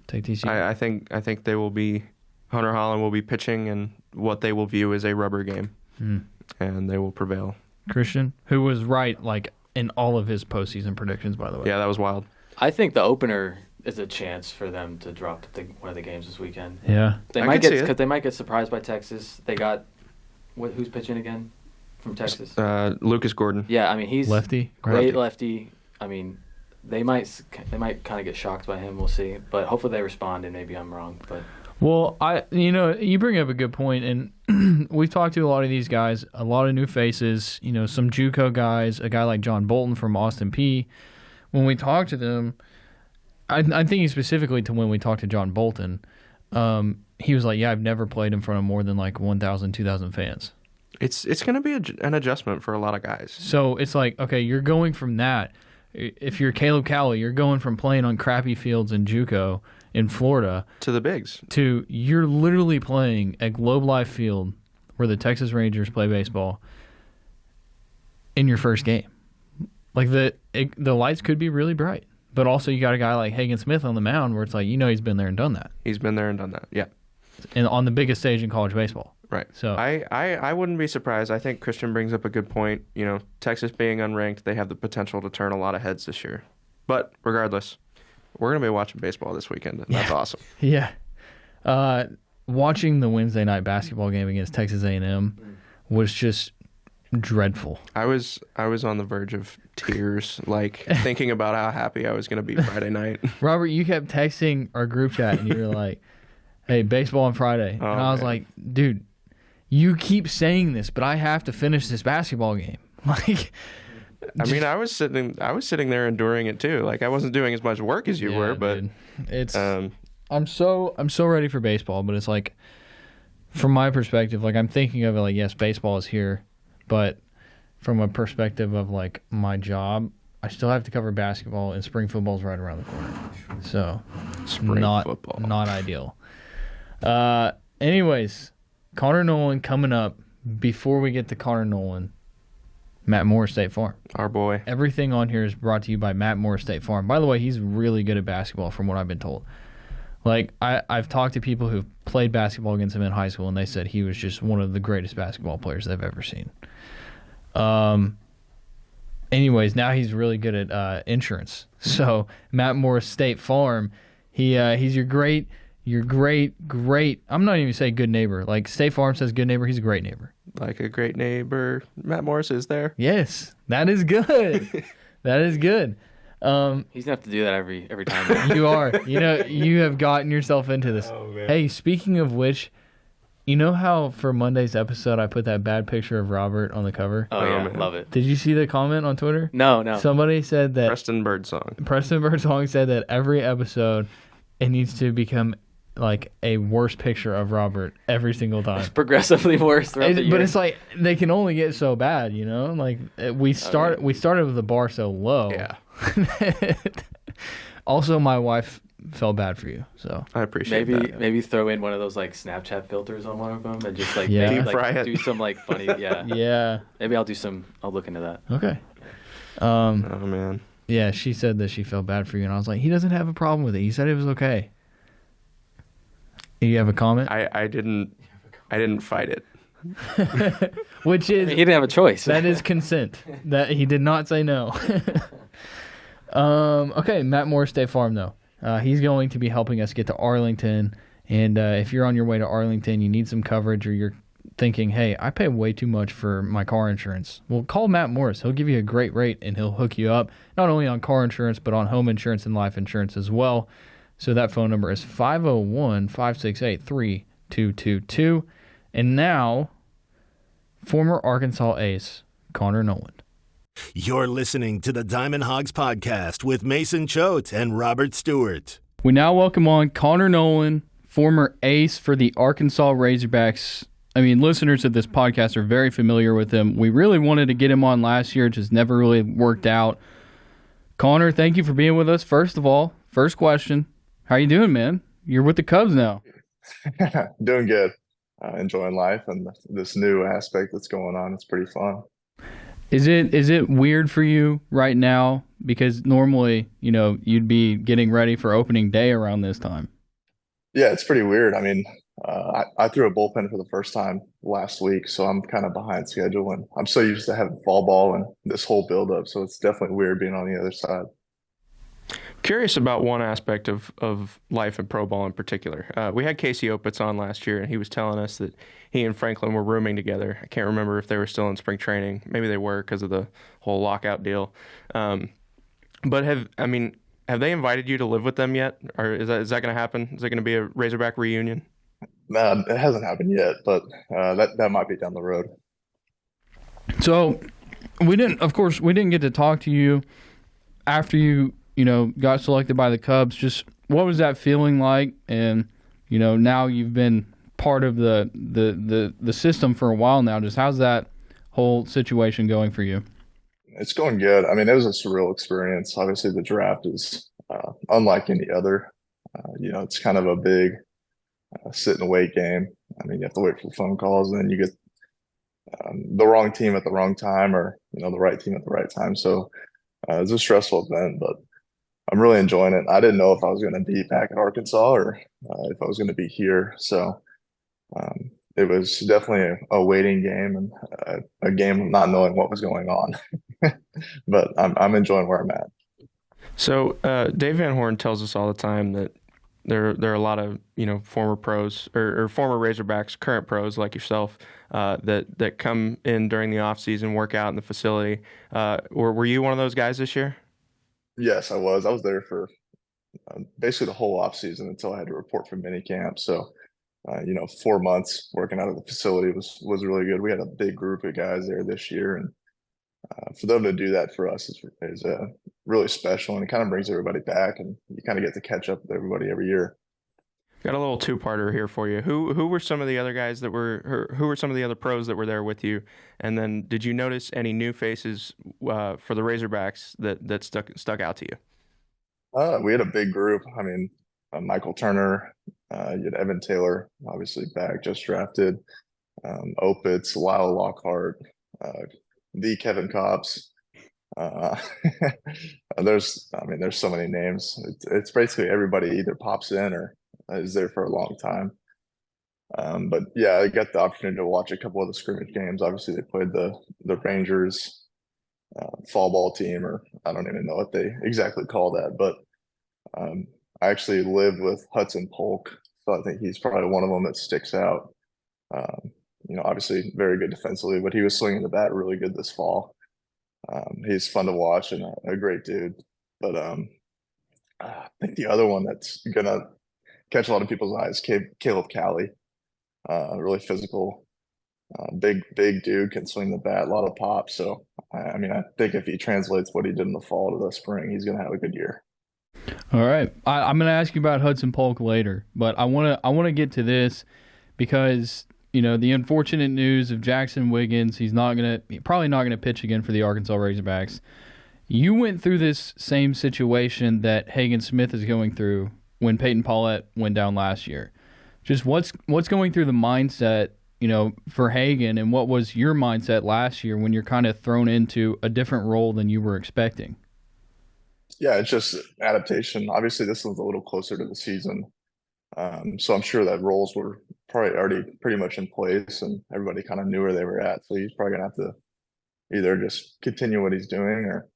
Take TCU.
I think they will be. Hunter Holland will be pitching in what they will view as a rubber game, and they will prevail.
Christian, who was right like in all of his postseason predictions, by the way.
Yeah, that was wild.
I think the opener is a chance for them to drop one of the games this weekend.
Yeah,
they might get because they might get surprised by Texas. They got who's pitching again from Texas?
Lucas Gordon.
Yeah, I mean he's
lefty,
great lefty. I mean they might kind of get shocked by him. We'll see, but hopefully they respond, and maybe I'm wrong, but.
Well, you bring up a good point, and we've talked to a lot of these guys, a lot of new faces, some JUCO guys, a guy like John Bolton from Austin Peay. When we talk to them, I'm thinking specifically to when we talked to John Bolton, he was like, yeah, I've never played in front of more than like 1,000, 2,000 fans.
It's going to be an adjustment for a lot of guys.
So it's like, okay, you're going from that. If you're Caleb Cowley, you're going from playing on crappy fields in JUCO in Florida
to the bigs.
To you're literally playing at Globe Life Field where the Texas Rangers play baseball in your first game. Like the lights could be really bright, but also you got a guy like Hagen Smith on the mound where it's like he's been there and done that.
He's been there and done that. Yeah.
And on the biggest stage in college baseball.
Right.
So
I wouldn't be surprised. I think Christian brings up a good point. Texas being unranked, they have the potential to turn a lot of heads this year. But regardless, we're going to be watching baseball this weekend, and that's awesome.
Yeah. Watching the Wednesday night basketball game against Texas A&M was just dreadful.
I was on the verge of tears, like thinking about how happy I was going to be Friday night.
Robert, you kept texting our group chat, and you were like, hey, baseball on Friday.
Oh,
and I was like, dude, you keep saying this, but I have to finish this basketball game. Like...
I mean, I was sitting there enduring it too. Like I wasn't doing as much work as you were, but
dude. It's I'm so ready for baseball, but it's like from my perspective, like I'm thinking of it like yes, baseball is here, but from a perspective of like my job, I still have to cover basketball and spring football's right around the corner. So
football.
Not ideal. Anyways, Connor Noland coming up. Before we get to Connor Noland, Matt Moore, State Farm.
Our boy.
Everything on here is brought to you by Matt Moore, State Farm. By the way, he's really good at basketball from what I've been told. Like, I've talked to people who've played basketball against him in high school, and they said he was just one of the greatest basketball players they've ever seen. Anyways, now he's really good at insurance. So, Matt Moore, State Farm, he's your great, I'm not even saying good neighbor. Like, State Farm says good neighbor, he's a great neighbor.
Like a great neighbor, Matt Morris is there.
Yes, that is good. That is good.
He's gonna have to do that every time.
You are. You have gotten yourself into this.
Oh, man.
Hey, speaking of which, you know how for Monday's episode I put that bad picture of Robert on the cover?
Oh yeah,
man.
love it.
Did you see the comment on Twitter?
No.
Somebody said that
Preston Birdsong
said that every episode it needs to become like a worse picture of Robert every single time.
It's progressively worse throughout the year.
But it's like they can only get so bad, Like we started with the bar so low.
Yeah.
Also, my wife felt bad for you, so
I appreciate that.
Maybe throw in one of those like Snapchat filters on one of them and just like
Yeah.
do some like funny
yeah.
Maybe I'll look into that.
Okay.
Oh man.
Yeah, she said that she felt bad for you, and I was like, he doesn't have a problem with it. He said it was okay. You have a comment?
I didn't fight it.
Which is
he didn't have a choice.
That is consent. That he did not say no. Okay, Matt Moore, State Farm though. He's going to be helping us get to Arlington, and if you're on your way to Arlington, you need some coverage, or you're thinking, hey, I pay way too much for my car insurance. Well, call Matt Morris. He'll give you a great rate, and he'll hook you up not only on car insurance but on home insurance and life insurance as well. So that phone number is 501-568-3222. And now, former Arkansas ace, Connor Noland.
You're listening to the Diamond Hawgs Podcast with Mason Choate and Robert Stewart.
We now welcome on Connor Noland, former ace for the Arkansas Razorbacks. I mean, listeners of this podcast are very familiar with him. We really wanted to get him on last year, it just never really worked out. Connor, thank you for being with us. First of all, first question, how you doing, man? You're with the Cubs now.
Doing good. Enjoying life and this new aspect that's going on. It's pretty fun.
Is it weird for you right now? Because normally, you'd be getting ready for opening day around this time.
Yeah, it's pretty weird. I mean, I threw a bullpen for the first time last week, so I'm kind of behind schedule, and I'm so used to having fall ball and this whole buildup, so it's definitely weird being on the other side.
Curious about one aspect of life in pro ball in particular. We had Casey Opitz on last year, and he was telling us that he and Franklin were rooming together. I can't remember if they were still in spring training. Maybe they were because of the whole lockout deal. But have they invited you to live with them yet? Or is that going to happen? Is that going to be a Razorback reunion?
It hasn't happened yet, but that might be down the road.
So we didn't get to talk to you after you got selected by the Cubs. Just what was that feeling like? And now you've been part of the system for a while now. Just how's that whole situation going for you?
It's going good. I mean, it was a surreal experience. Obviously, the draft is unlike any other. It's kind of a big sit and wait game. I mean, you have to wait for phone calls, and then you get the wrong team at the wrong time, or the right team at the right time. So it's a stressful event, but I'm really enjoying it. I didn't know if I was going to be back in Arkansas or if I was going to be here. So it was definitely a waiting game and a game of not knowing what was going on. But I'm enjoying where I'm at. So
Dave Van Horn tells us all the time that there are a lot of former pros or former Razorbacks, current pros like yourself that come in during the off season, work out in the facility. Were you one of those guys this year?
Yes, I was. I was there for basically the whole off season until I had to report for minicamp. So 4 months working out of the facility was really good. We had a big group of guys there this year, and for them to do that for us is really special, and it kind of brings everybody back, and you kind of get to catch up with everybody every year.
Got a little two-parter here for you. Who were some of the other guys who were some of the other pros that were there with you? And then did you notice any new faces for the Razorbacks that stuck out to you?
We had a big group. I mean, Michael Turner, you had Evan Taylor, obviously back, just drafted, Opitz, Lyle Lockhart, the Kevin Kopps. There's so many names. It's basically everybody either pops in or is there for a long time. But yeah, I got the opportunity to watch a couple of the scrimmage games. Obviously, they played the Rangers fall ball team, or I don't even know what they exactly call that. But I actually lived with Hudson Polk, so I think he's probably one of them that sticks out. Obviously very good defensively, but he was swinging the bat really good this fall. He's fun to watch and a great dude. But I think the other one that's gonna catch a lot of people's eyes, Caleb Cali, really physical, big dude, can swing the bat, a lot of pop. So I think if he translates what he did in the fall to the spring, he's gonna have a good year.
All right, I'm gonna ask you about Hudson Polk later, but I wanna get to this because the unfortunate news of Jackson Wiggins, he's probably not gonna pitch again for the Arkansas Razorbacks. You went through this same situation that Hagen Smith is going through when Peyton Paulette went down last year. Just what's going through the mindset, for Hagen, and what was your mindset last year when you're kind of thrown into a different role than you were expecting?
Yeah, it's just adaptation. Obviously, this one's a little closer to the season. So I'm sure that roles were probably already pretty much in place and everybody kind of knew where they were at. So he's probably going to have to either just continue what he's doing or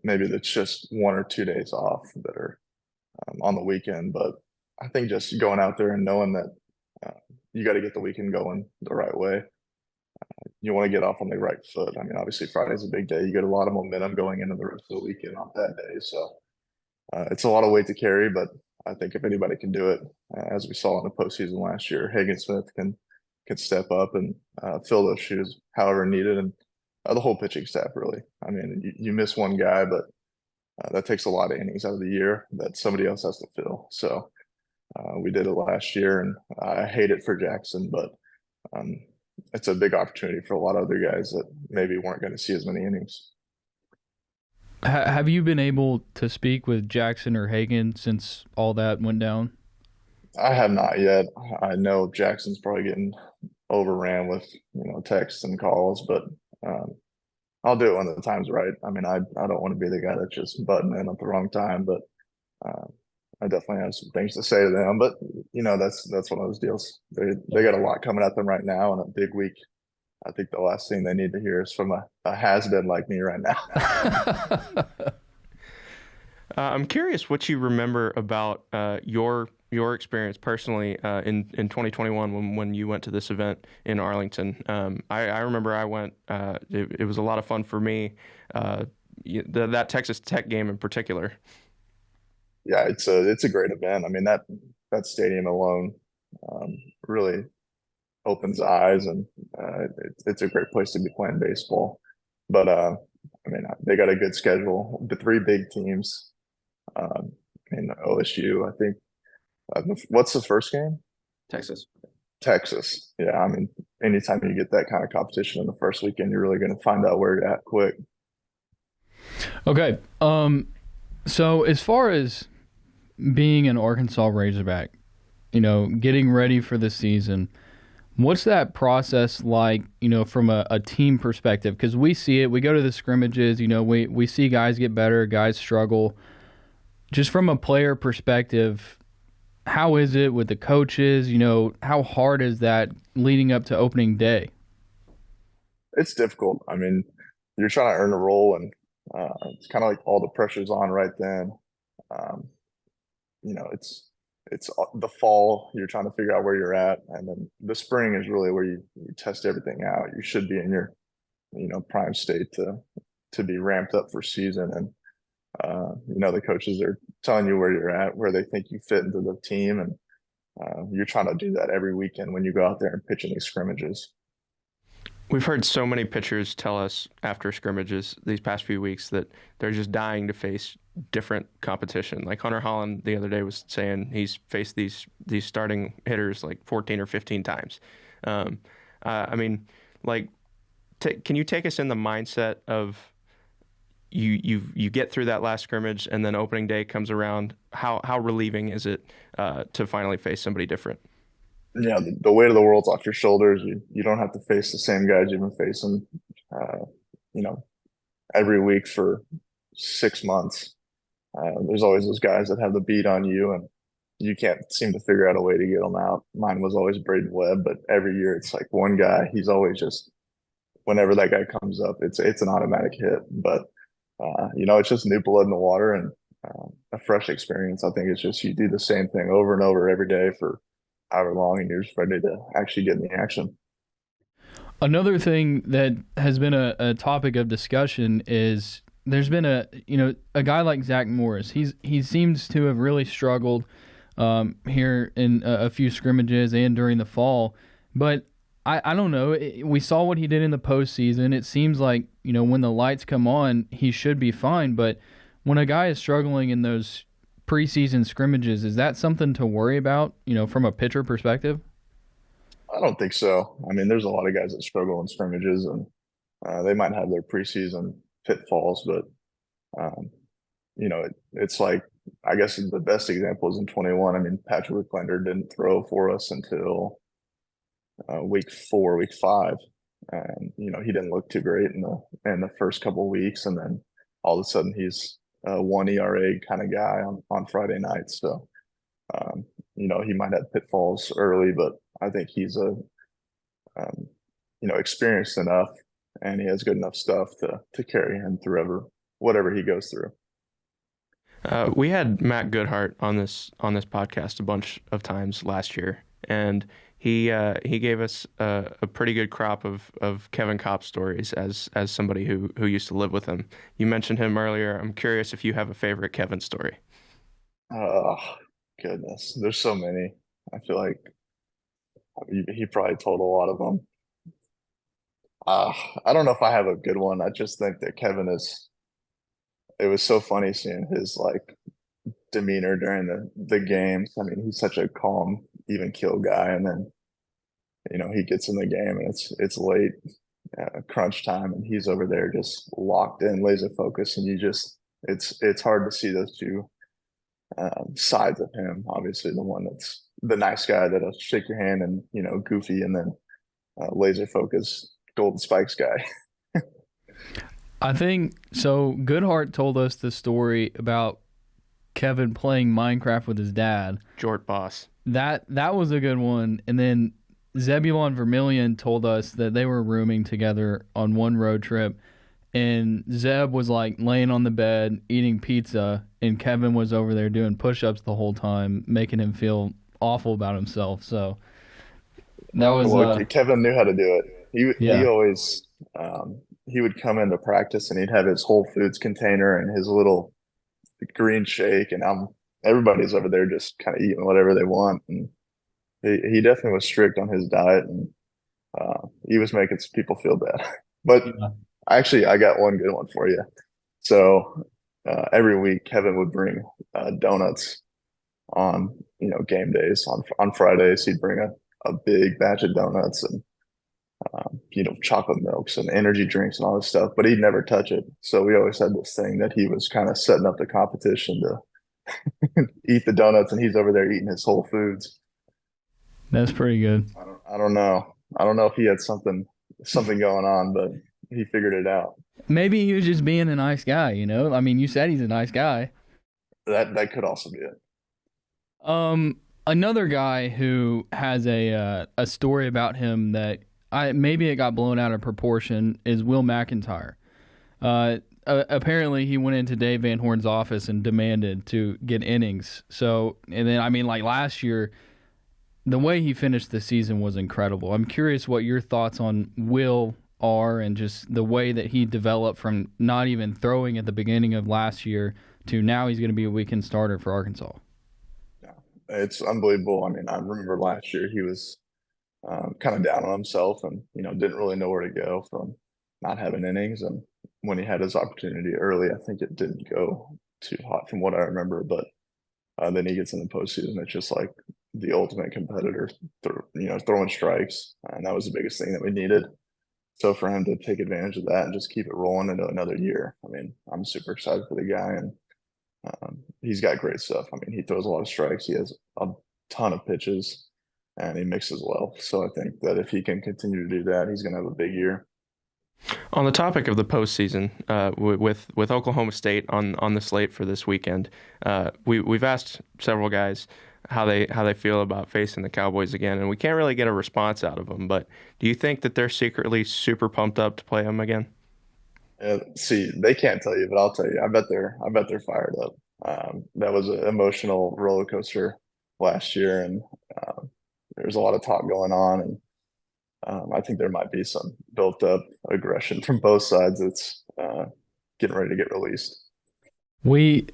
maybe it's just 1 or 2 days off that are on the weekend. But I think just going out there and knowing that you got to get the weekend going the right way. You want to get off on the right foot. I mean, obviously Friday's a big day. You get a lot of momentum going into the rest of the weekend on that day. So it's a lot of weight to carry, but I think if anybody can do it, as we saw in the postseason last year, Hagen Smith can step up and fill those shoes however needed, and the whole pitching staff really. I mean, you miss one guy, but that takes a lot of innings out of the year that somebody else has to fill. So We did it last year, and I hate it for Jackson, but um, it's a big opportunity for a lot of other guys that maybe weren't going to see as many innings.
Have you been able to speak with Jackson or Hagan since all that went down?
I have not yet. I know Jackson's probably getting overran with texts and calls, but um, I'll do it when the time's right. I mean, I don't want to be the guy that's just butting in at the wrong time, but uh, I definitely have some things to say to them. But that's one of those deals. They got a lot coming at them right now and a big week. I think the last thing they need to hear is from a has-been like me right now.
I'm curious what you remember about your experience personally in 2021 when you went to this event in Arlington. I remember I went. It was a lot of fun for me. That Texas Tech game in particular.
Yeah, it's a great event. I mean that stadium alone really opens eyes, and it's a great place to be playing baseball. But I mean, they got a good schedule. The three big teams in OSU, I think. What's the first game?
Texas.
Texas. Yeah, I mean, anytime you get that kind of competition in the first weekend, you're really going to find out where you're at quick.
Okay. So as far as being an Arkansas Razorback, getting ready for the season, what's that process like, from a team perspective? Because we see it. We go to the scrimmages. We see guys get better, guys struggle. Just from a player perspective, how is it with the coaches? How hard is that leading up to opening day?
It's difficult. I mean, you're trying to earn a role, and it's kind of like all the pressure's on right then. It's the fall. You're trying to figure out where you're at, and then the spring is really where you test everything out. You should be in your prime state to be ramped up for season, and the coaches are telling you where you're at, where they think you fit into the team, and you're trying to do that every weekend when you go out there and pitch in these scrimmages.
We've heard so many pitchers tell us after scrimmages these past few weeks that they're just dying to face different competition. Like Hunter Holland the other day was saying he's faced these starting hitters like 14 or 15 times. I mean, like, can you take us in the mindset of you get through that last scrimmage and then opening day comes around? How relieving is it to finally face somebody different?
Yeah, the weight of the world's off your shoulders. You don't have to face the same guys you've been facing, every week for 6 months. There's always those guys that have the beat on you, and you can't seem to figure out a way to get them out. Mine was always Braden Webb, but every year it's like one guy. He's always just, whenever that guy comes up, it's an automatic hit. But it's just new blood in the water and a fresh experience. I think it's just you do the same thing over and over every day for however long, and you're just ready to actually get in the action.
Another thing that has been a topic of discussion is there's been a guy like Zach Morris. He seems to have really struggled here in a few scrimmages and during the fall. But I don't know. We saw what he did in the postseason. It seems like, when the lights come on, he should be fine. But when a guy is struggling in those preseason scrimmages, is that something to worry about, from a pitcher perspective?
I don't think so. I mean, there's a lot of guys that struggle in scrimmages, and they might have their preseason pitfalls, but it's like, I guess the best example is in 21. I mean, Patrick Wicklander didn't throw for us until week 4, week 5, and he didn't look too great in the first couple of weeks, and then all of a sudden he's a 1 ERA kind of guy on Friday nights. So he might have pitfalls early, but I think he's experienced enough, and he has good enough stuff to carry him through whatever he goes through.
We had Matt Goodhart on this podcast a bunch of times last year, and he gave us a pretty good crop of Kevin Kopps stories as somebody who used to live with him. You mentioned him earlier. I'm curious if you have a favorite Kevin story.
Oh, goodness. There's so many. I feel like he probably told a lot of them. I don't know if I have a good one. I just think that Kevin it was so funny seeing his demeanor during the games. I mean, he's such a calm, even keel guy, and then he gets in the game and it's late, crunch time, and he's over there just locked in, laser focused, and it's hard to see those two sides of him. Obviously, the one that's the nice guy that'll shake your hand and goofy, and then laser focused golden spikes guy.
I think so. Goodhart told us the story about Kevin playing Minecraft with his dad.
Jort Boss.
That was a good one. And then Zebulon Vermillion told us that they were rooming together on one road trip, and Zeb was like laying on the bed eating pizza, and Kevin was over there doing push-ups the whole time, making him feel awful about himself. So that was
Kevin knew how to do it. He always he would come into practice and he'd have his Whole Foods container and his little green shake, and everybody's over there just kind of eating whatever they want. And he definitely was strict on his diet, and he was making some people feel bad. But actually, I got one good one for you. So every week, Kevin would bring donuts on game days. On Fridays, he'd bring a big batch of donuts and chocolate milks and energy drinks and all this stuff, but he'd never touch it. So we always had this thing that he was kind of setting up the competition to eat the donuts, and he's over there eating his Whole Foods.
That's pretty good.
I don't know. I don't know if he had something going on, but he figured it out.
Maybe he was just being a nice guy, I mean, you said he's a nice guy.
That could also be it.
Another guy who has a story about him that maybe it got blown out of proportion is Will McIntyre. Apparently, he went into Dave Van Horn's office and demanded to get innings. So, and then, I mean, like last year, the way he finished the season was incredible. I'm curious what your thoughts on Will are, and just the way that he developed from not even throwing at the beginning of last year to now he's going to be a weekend starter for Arkansas.
Yeah, it's unbelievable. I mean, I remember last year he was kind of down on himself and, didn't really know where to go from not having innings. And when he had his opportunity early, I think it didn't go too hot from what I remember. But then he gets in the postseason. It's just like the ultimate competitor, throwing strikes. And that was the biggest thing that we needed. So for him to take advantage of that and just keep it rolling into another year, I mean, I'm super excited for the guy. And he's got great stuff. I mean, he throws a lot of strikes. He has a ton of pitches, and he mixes well. So I think that if he can continue to do that, he's going to have a big year.
On the topic of the postseason, with Oklahoma State on the slate for this weekend, we've asked several guys how they feel about facing the Cowboys again, and we can't really get a response out of them. But do you think that they're secretly super pumped up to play them again?
See, they can't tell you, but I'll tell you. I bet they're fired up. That was an emotional roller coaster last year, and there's a lot of talk going on, and I think there might be some built-up aggression from both sides that's getting ready to get released.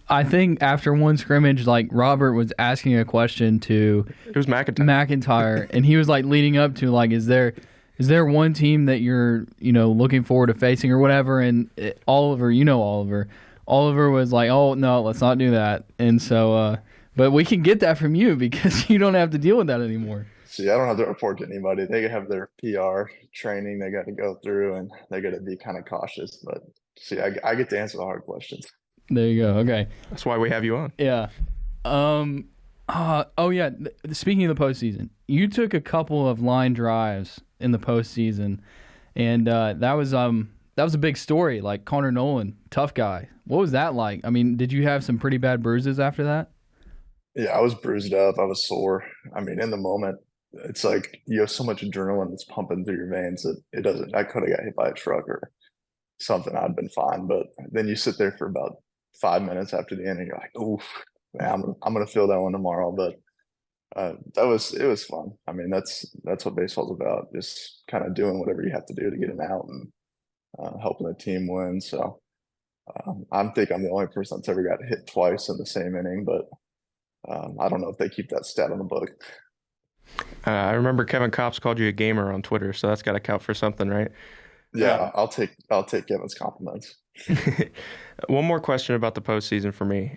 I think after one scrimmage, like Robert was asking a question to
it was McIntyre,
and he was like leading up to like, is there one team that you're looking forward to facing or whatever? And Oliver was like, oh no, let's not do that. And so, but we can get that from you because you don't have to deal with that anymore.
See, I don't have to report to anybody. They have their PR training they got to go through, and they got to be kind of cautious. But see, I get to answer the hard questions.
There you go. Okay.
That's why we have you on.
Yeah. Speaking of the postseason, you took a couple of line drives in the postseason, and that was a big story. Like Connor Noland, tough guy. What was that like? I mean, did you have some pretty bad bruises after that?
Yeah, I was bruised up. I was sore. I mean, in the moment, it's like you have so much adrenaline that's pumping through your veins that it doesn't. I could have got hit by a truck or something. I'd been fine, but then you sit there for about 5 minutes after the end, and you're like, "Oof, man, I'm gonna feel that one tomorrow." But it was fun. I mean, that's what baseball's about. Just kind of doing whatever you have to do to get an out and helping the team win. So I think I'm the only person that's ever got hit twice in the same inning, but I don't know if they keep that stat on the book.
I remember Kevin Kopps called you a gamer on Twitter, so that's got to count for something, right?
Yeah, I'll take Kevin's compliments.
One more question about the postseason for me.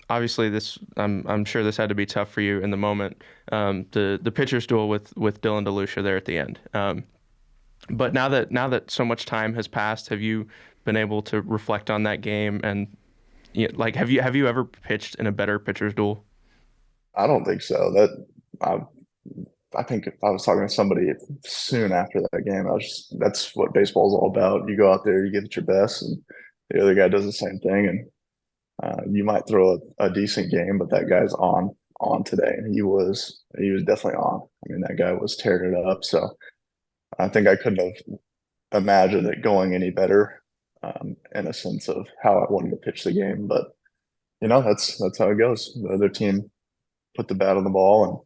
obviously I'm sure this had to be tough for you in the moment. The pitcher's duel with Dylan DeLucia there at the end. But now that so much time has passed, have you been able to reflect on that game? And like, have you ever pitched in a better pitcher's duel?
I don't think so. I think if I was talking to somebody soon after that game, that's what baseball is all about. You go out there, you give it your best, and the other guy does the same thing. And you might throw a decent game, but that guy's on today, and he was definitely on. I mean, that guy was tearing it up. So I think I couldn't have imagined it going any better, in a sense of how I wanted to pitch the game. But that's how it goes. The other team put the bat on the ball,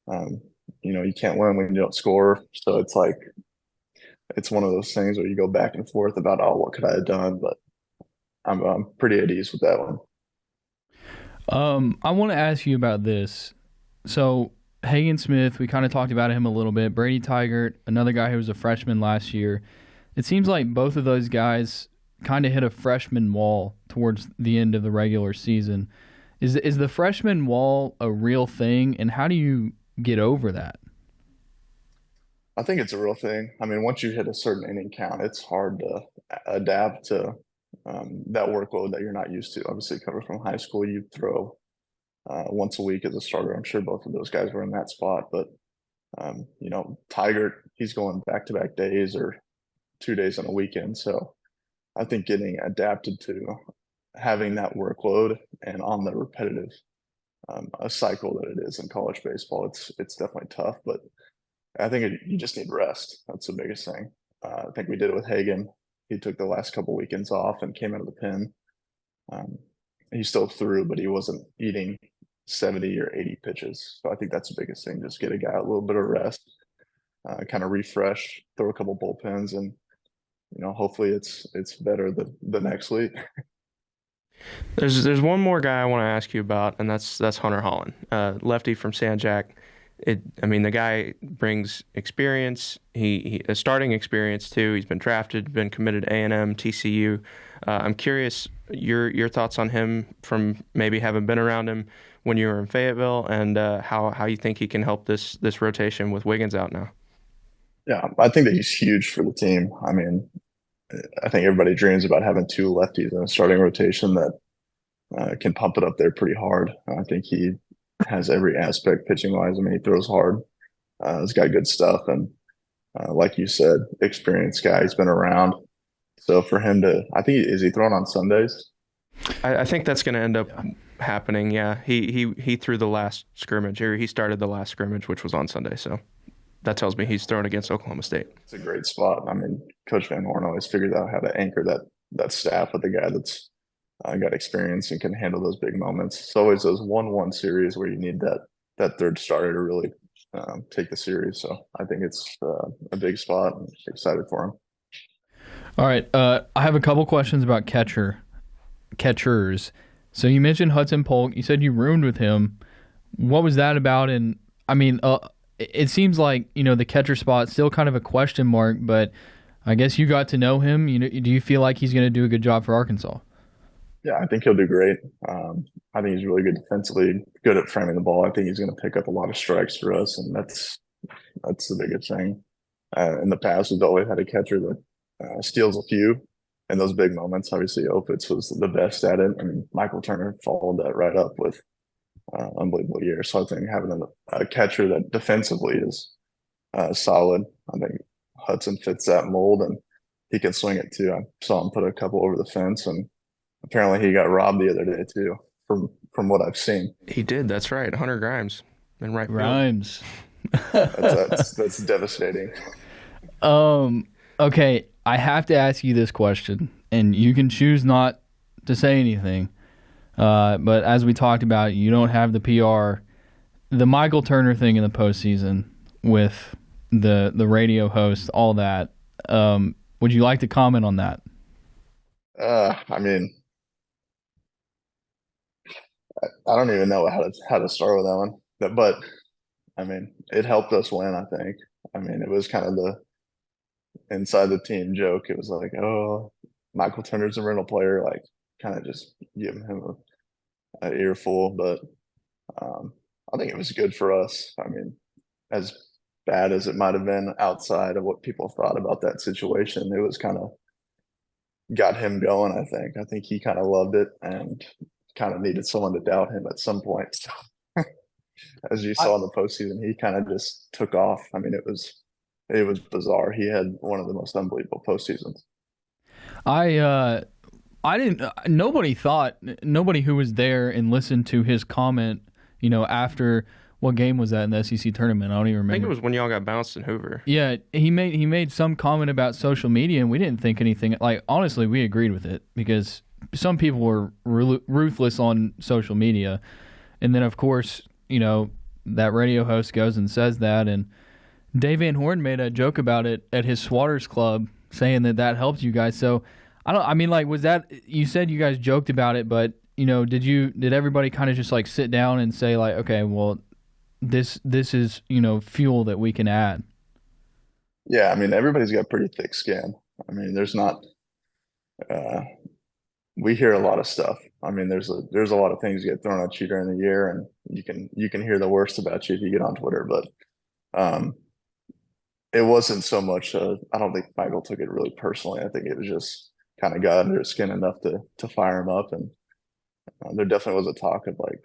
and you can't win when you don't score. So it's like it's one of those things where you go back and forth about, oh, what could I have done? But I'm pretty at ease with that one.
I want to ask you about this. So Hagen Smith, we kind of talked about him a little bit. Brady Tigert, another guy who was a freshman last year. It seems like both of those guys kind of hit a freshman wall towards the end of the regular season. Is the freshman wall a real thing, and how do you get over that?
I think it's a real thing. I mean, once you hit a certain inning count, it's hard to adapt to that workload that you're not used to. Obviously, coming from high school, you throw once a week as a starter. I'm sure both of those guys were in that spot. But, Tigert, he's going back-to-back days or 2 days on a weekend. So I think getting adapted to having that workload and on the repetitive a cycle that it is in college baseball, it's definitely tough. But I think you just need rest. That's the biggest thing. I think we did it with Hagen. He took the last couple weekends off and came out of the pen. He still threw, but he wasn't eating 70 or 80 pitches. So I think that's the biggest thing. Just get a guy a little bit of rest, kind of refresh, throw a couple bullpens, and hopefully it's better the next week.
There's one more guy I want to ask you about, and that's Hunter Holland, lefty from San Jac. The guy brings experience. He has starting experience too. He's been drafted, been committed to A&M, TCU. I'm curious your thoughts on him from maybe having been around him when you were in Fayetteville, and how you think he can help this rotation with Wiggins out now.
Yeah, I think that he's huge for the team. I mean, I think everybody dreams about having two lefties in a starting rotation that can pump it up there pretty hard. I think he has every aspect pitching wise. I mean, he throws hard. He's got good stuff, and like you said, experienced guy. He's been around. So for him is he throwing on Sundays?
I think that's going to end up happening. Yeah, he threw the last scrimmage, or he started the last scrimmage, which was on Sunday. So that tells me he's throwing against Oklahoma State. It's
a great spot. I mean, Coach Van Horn always figures out how to anchor that staff with a guy that's got experience and can handle those big moments. It's always those 1-1 series where you need that third starter to really take the series. So I think it's a big spot. I'm excited for him.
All right. I have a couple questions about catchers. So you mentioned Hudson Polk. You said you roomed with him. What was that about? And I mean, it seems like, the catcher spot's still kind of a question mark, but I guess you got to know him. Do you feel like he's going to do a good job for Arkansas?
Yeah, I think he'll do great. I think he's really good defensively, good at framing the ball. I think he's going to pick up a lot of strikes for us, and that's the biggest thing. In the past, we've always had a catcher that steals a few in those big moments. Obviously, Opitz was the best at it. I mean, Michael Turner followed that right up with unbelievable year. So I think having a catcher that defensively is solid, I think Hudson fits that mold, and he can swing it too. I saw him put a couple over the fence, and apparently he got robbed the other day too, from what I've seen.
He did. That's right. Hunter Grimes in right field.
Grimes.
That's devastating.
Okay, I have to ask you this question, and you can choose not to say anything. But as we talked about, you don't have the PR. The Michael Turner thing in the postseason with the radio host, all that. Would you like to comment on that?
I mean, I don't even know how to start with that one. But I mean, it helped us win, I think. I mean, it was kind of the inside the team joke. It was like, oh, Michael Turner's a rental player, like kind of just giving him earful, but I think it was good for us. I mean, as bad as it might have been outside of what people thought about that situation, it was kind of got him going. I think he kind of loved it and kind of needed someone to doubt him at some point. So, as you saw in the postseason, he kind of just took off. I mean, it was bizarre. He had one of the most unbelievable postseasons.
I didn't. Nobody who was there and listened to his comment, after what game was that in the SEC tournament? I don't even remember.
I think it was when y'all got bounced in Hoover.
Yeah, he made some comment about social media, and we didn't think anything. Like, honestly, we agreed with it because some people were ruthless on social media, and then of course, that radio host goes and says that, and Dave Van Horn made a joke about it at his Swatters Club, saying that helped you guys. So was that, you said you guys joked about it, but did everybody kind of just like sit down and say like, okay, well, this is fuel that we can add?
Yeah, I mean, everybody's got pretty thick skin. I mean, there's not we hear a lot of stuff. I mean, there's a lot of things get thrown at you during the year, and you can hear the worst about you if you get on Twitter, but it wasn't so much I don't think Michael took it really personally. I think it was just kind of got under his skin enough to fire him up, and there definitely was a talk of like,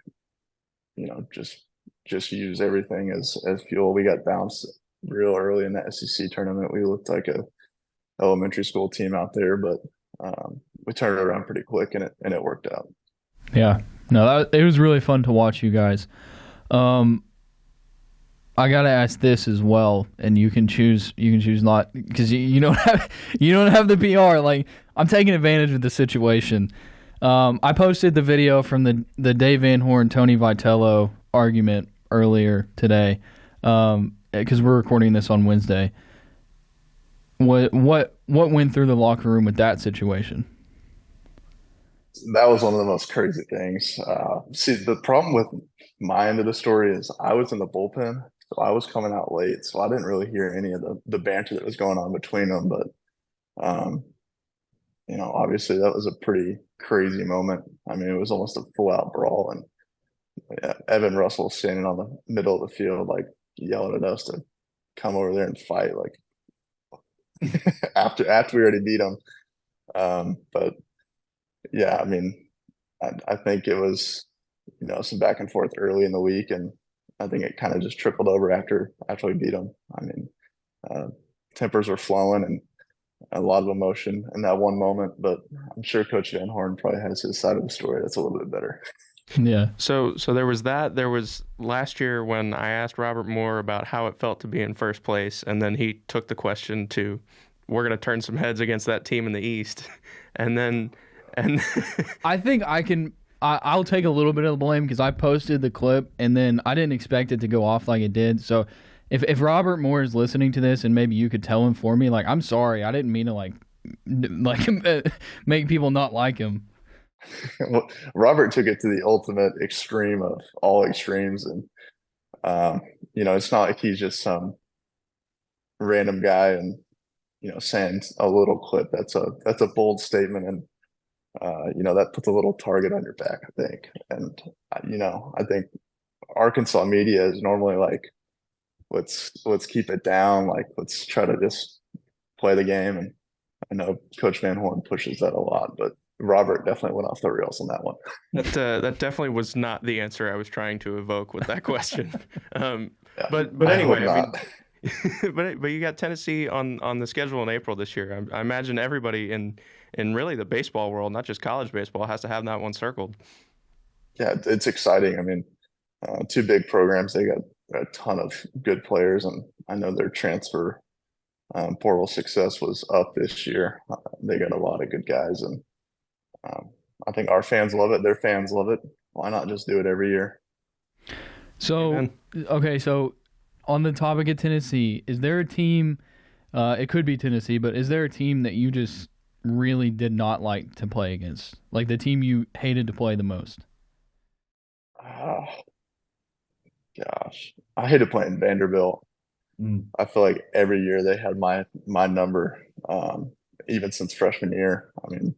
just use everything as fuel. We got bounced real early in the SEC tournament. We looked like a elementary school team out there, but we turned it around pretty quick, and it worked out.
Yeah, no, it was really fun to watch you guys. I gotta ask this as well, and you can choose not, because you don't have the PR. Like, I'm taking advantage of the situation. I posted the video from the Dave Van Horn Tony Vitello argument earlier today, because we're recording this on Wednesday. What went through the locker room with that situation?
That was one of the most crazy things. See, the problem with my end of the story is I was in the bullpen, so I was coming out late, so I didn't really hear any of the banter that was going on between them. But obviously that was a pretty crazy moment. I mean, it was almost a full-out brawl, and yeah, Evan Russell standing on the middle of the field, like yelling at us to come over there and fight, like after we already beat them. But yeah, I mean, I think it was some back and forth early in the week, and I think it kind of just trickled over after we beat them. I mean, tempers were flowing and a lot of emotion in that one moment, but I'm sure Coach Van Horn probably has his side of the story that's a little bit better.
Yeah.
So there was that. There was last year when I asked Robert Moore about how it felt to be in first place, and then he took the question to, we're going to turn some heads against that team in the East. And
I think I'll take a little bit of the blame because I posted the clip and then I didn't expect it to go off like it did. So if Robert Moore is listening to this, and maybe you could tell him for me, like, I'm sorry, I didn't mean to like make people not like him.
Well, Robert took it to the ultimate extreme of all extremes, and it's not like he's just some random guy and saying a little clip. That's a bold statement, and that puts a little target on your back, I think. And I think Arkansas media is normally like, let's keep it down, like let's try to just play the game. And I know Coach Van Horn pushes that a lot, but Robert definitely went off the rails on that one.
That definitely was not the answer I was trying to evoke with that question.
Yeah,
but anyway, I mean, but you got Tennessee on the schedule in April this year. I imagine everybody in really the baseball world, not just college baseball, has to have that one circled.
Yeah, it's exciting. I mean, two big programs. They got a ton of good players, and I know their transfer portal success was up this year. They got a lot of good guys, and I think our fans love it. Their fans love it. Why not just do it every year?
So, okay, so on the topic of Tennessee, is there a team, it could be Tennessee, but is there a team that you just really did not like to play against? Like the team you hated to play the most?
Gosh, I hated playing Vanderbilt. I feel like every year they had my number, even since freshman year. I mean,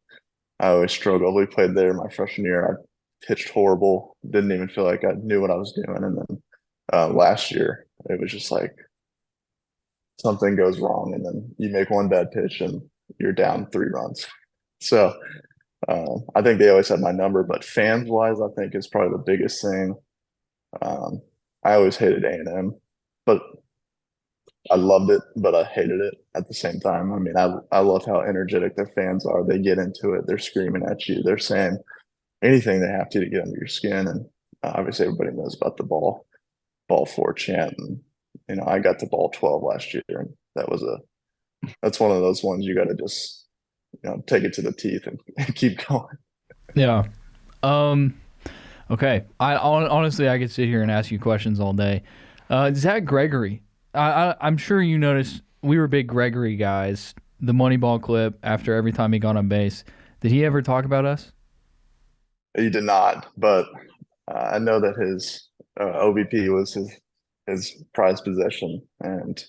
I always struggled. We played there my freshman year. pitched horrible, didn't even feel like I knew what I was doing. And then last year, it was just like something goes wrong, and then you make one bad pitch and you're down 3 runs. So I think they always had my number, but fans wise, I think is probably the biggest thing. I always hated A&M, but I loved it, but I hated it at the same time. I mean, I love how energetic their fans are. They get into it. They're screaming at you. They're saying anything they have to get under your skin. And obviously everybody knows about the ball 4 chant. And, I got to ball 12 last year, and that's one of those ones you got to just, take it to the teeth and keep going.
Yeah. Okay. Honestly, I could sit here and ask you questions all day. Zach Gregory, I'm sure you noticed we were big Gregory guys. The Moneyball clip after every time he got on base. Did he ever talk about us?
He did not, but I know that his OBP was his prized possession, and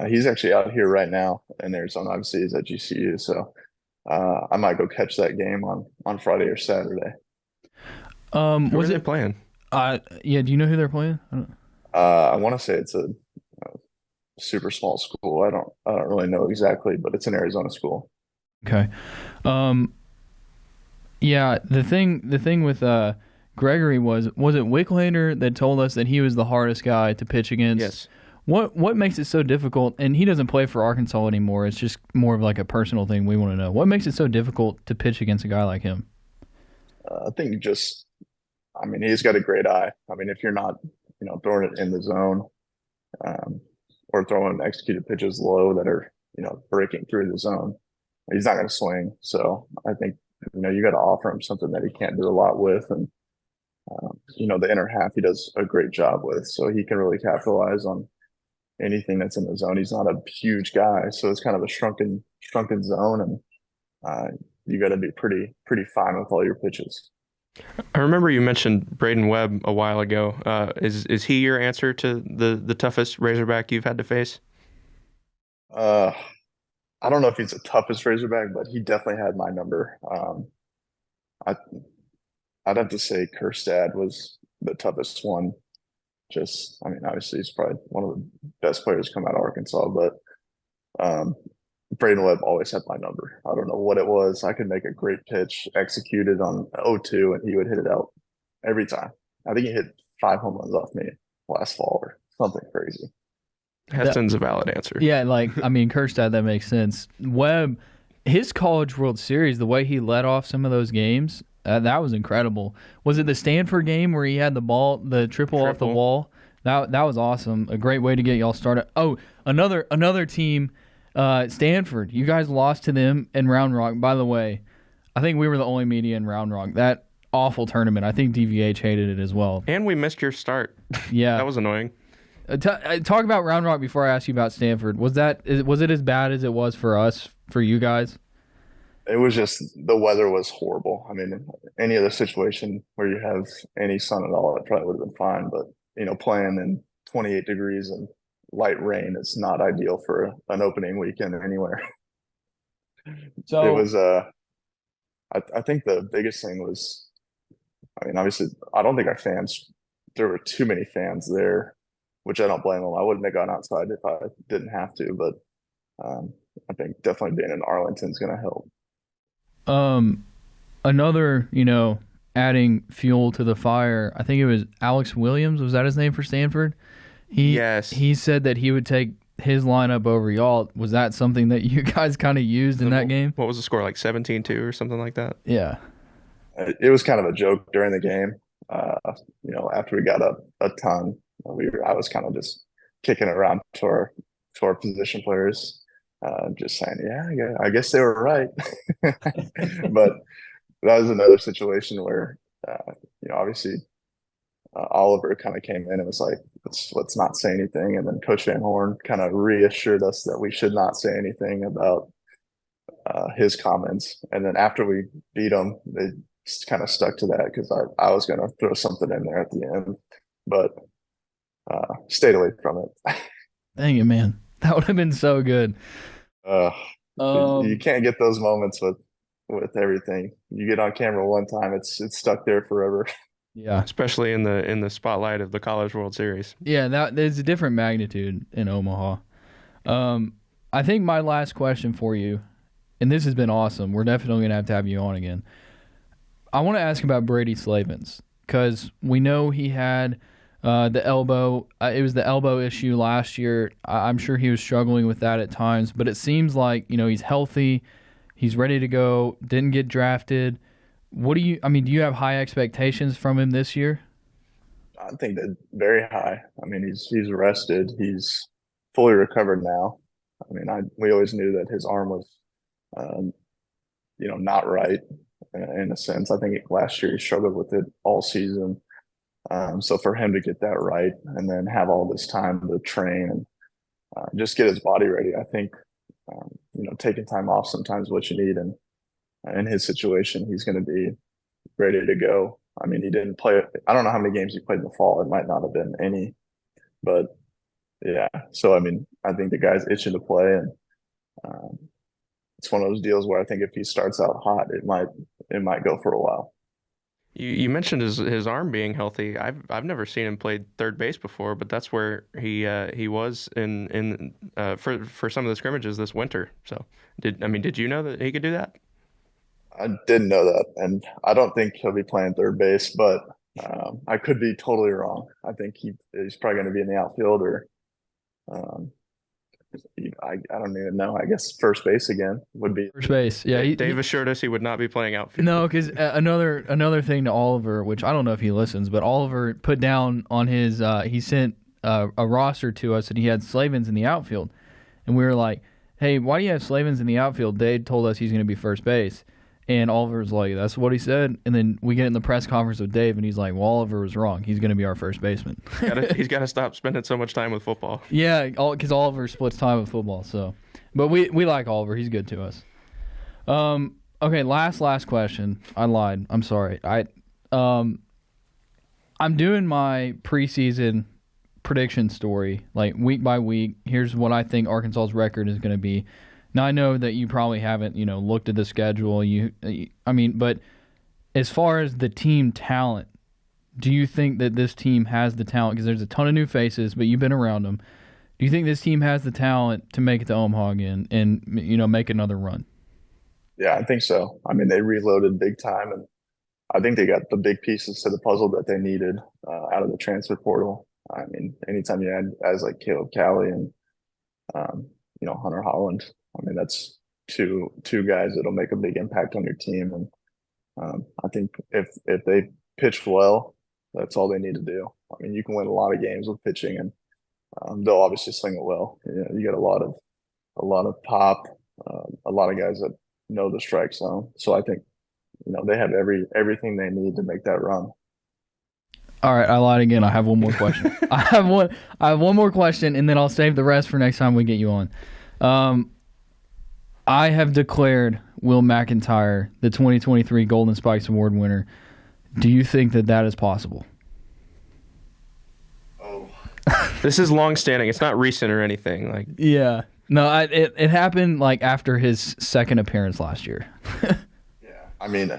he's actually out here right now in Arizona. Obviously, he's at GCU, so I might go catch that game on Friday or Saturday.
Who are they playing?
Yeah, do you know who they're playing?
I want to say it's a super small school. I don't really know exactly, but it's an Arizona school.
Okay. Yeah, the thing with Gregory was it Wicklander that told us that he was the hardest guy to pitch against?
Yes.
What makes it so difficult? And he doesn't play for Arkansas anymore. It's just more of like a personal thing we want to know. What makes it so difficult to pitch against a guy like him?
I think he's got a great eye. I mean, if you're not, throwing it in the zone, or throwing executed pitches low that are, breaking through the zone, he's not going to swing. So I think, you got to offer him something that he can't do a lot with. And, the inner half he does a great job with. So he can really capitalize on anything that's in the zone. He's not a huge guy. So it's kind of a shrunken zone. And you got to be pretty fine with all your pitches.
I remember you mentioned Braden Webb a while ago. Is he your answer to the toughest Razorback you've had to face?
I don't know if he's the toughest Razorback, but he definitely had my number. I'd have to say Kerstad was the toughest one. Obviously he's probably one of the best players to come out of Arkansas, but Braden Webb always had my number. I don't know what it was. I could make a great pitch, executed on 0-2, and he would hit it out every time. I think he hit 5 home runs off me last fall or something crazy.
Heston's a valid answer.
Yeah, Kerstad, that makes sense. Webb, his College World Series, the way he led off some of those games, that was incredible. Was it the Stanford game where he had the triple off the wall? That was awesome. A great way to get y'all started. Oh, another team, Stanford. You guys lost to them in Round Rock. By the way, I think we were the only media in Round Rock. That awful tournament. I think DVH hated it as well.
And we missed your start.
Yeah.
That was annoying.
Talk about Round Rock before I ask you about Stanford. Was it as bad as it was for you guys?
It was just the weather was horrible. I mean, any other situation where you have any sun at all, it probably would have been fine. But, playing in 28 degrees and light rain is not ideal for an opening weekend anywhere. So it was, I think the biggest thing was, obviously, I don't think there were too many fans there, which I don't blame them. I wouldn't have gone outside if I didn't have to, but I think definitely being in Arlington is going to help.
Another, adding fuel to the fire, I think it was Alex Williams. Was that his name for Stanford?
Yes.
He said that he would take his lineup over y'all. Was that something that you guys kind of used in that game?
What was the score, like 17-2 or something like that?
Yeah.
It was kind of a joke during the game. After we got up a ton, I was kind of just kicking it around to our position players, just saying, yeah, I guess they were right. But that was another situation where, obviously Oliver kind of came in and was like, let's not say anything. And then Coach Van Horn kind of reassured us that we should not say anything about his comments. And then after we beat them, they just kind of stuck to that because I was going to throw something in there at the end, but stayed away from it.
Dang it, man. That would have been so good.
You can't get those moments with with everything. You get on camera one time, it's stuck there forever.
Yeah.
Especially in the spotlight of the College World Series.
Yeah, there's a different magnitude in Omaha. I think my last question for you, and this has been awesome. We're definitely going to have you on again. I want to ask about Brady Slavens because we know he had the elbow. It was the elbow issue last year. I'm sure he was struggling with that at times, but it seems like, he's healthy. He's ready to go. Didn't get drafted. Do you have high expectations from him this year?
I think that very high. I mean, he's rested. He's fully recovered now. I mean, we always knew that his arm was, not right in a sense. I think last year he struggled with it all season. So for him to get that right and then have all this time to train and just get his body ready, I think, taking time off sometimes what you need. And in his situation, he's going to be ready to go. I mean, he didn't play. I don't know how many games he played in the fall. It might not have been any, but yeah. So, I mean, I think the guy's itching to play, and it's one of those deals where I think if he starts out hot, it might go for a while.
You mentioned his arm being healthy. I've never seen him play third base before, but that's where he was in for some of the scrimmages this winter. So did you know that he could do that?
I didn't know that, and I don't think he'll be playing third base, but I could be totally wrong. I think he's probably going to be in the outfield or I don't even know. I guess first base again would be
first base. Yeah,
Dave assured us he would not be playing outfield.
No, because another thing to Oliver, which I don't know if he listens, but Oliver put down on his he sent a roster to us and he had Slavens in the outfield, and we were like, "Hey, why do you have Slavens in the outfield?" Dave told us he's going to be first base. And Oliver's like, that's what he said. And then we get in the press conference with Dave, and he's like, well, Oliver was wrong. He's going to be our first baseman.
He's got to stop spending so much time with football.
Yeah, because Oliver splits time with football. So, but we like Oliver. He's good to us. Okay, last question. I lied. I'm sorry. I'm doing my preseason prediction story, like week by week. Here's what I think Arkansas's record is going to be. Now, I know that you probably haven't, looked at the schedule. But as far as the team talent, do you think that this team has the talent? Because there's a ton of new faces, but you've been around them. Do you think this team has the talent to make it to Omaha again and make another run?
Yeah, I think so. I mean, they reloaded big time, and I think they got the big pieces to the puzzle that they needed out of the transfer portal. I mean, anytime you add guys like Caleb Cali and Hunter Holland, I mean, that's two guys that'll make a big impact on your team. And I think if they pitch well, that's all they need to do. I mean, you can win a lot of games with pitching, and they'll obviously sling it well. You get a lot of pop, a lot of guys that know the strike zone. So I think they have everything they need to make that run.
All right, I lied again. I have one more question. I have one more question, and then I'll save the rest for next time we get you on. I have declared Will McIntyre the 2023 Golden Spikes Award winner. Do you think that is possible?
Oh,
this is long-standing. It's not recent or anything. Like,
yeah, no, it happened like after his second appearance last year.
Yeah, I mean,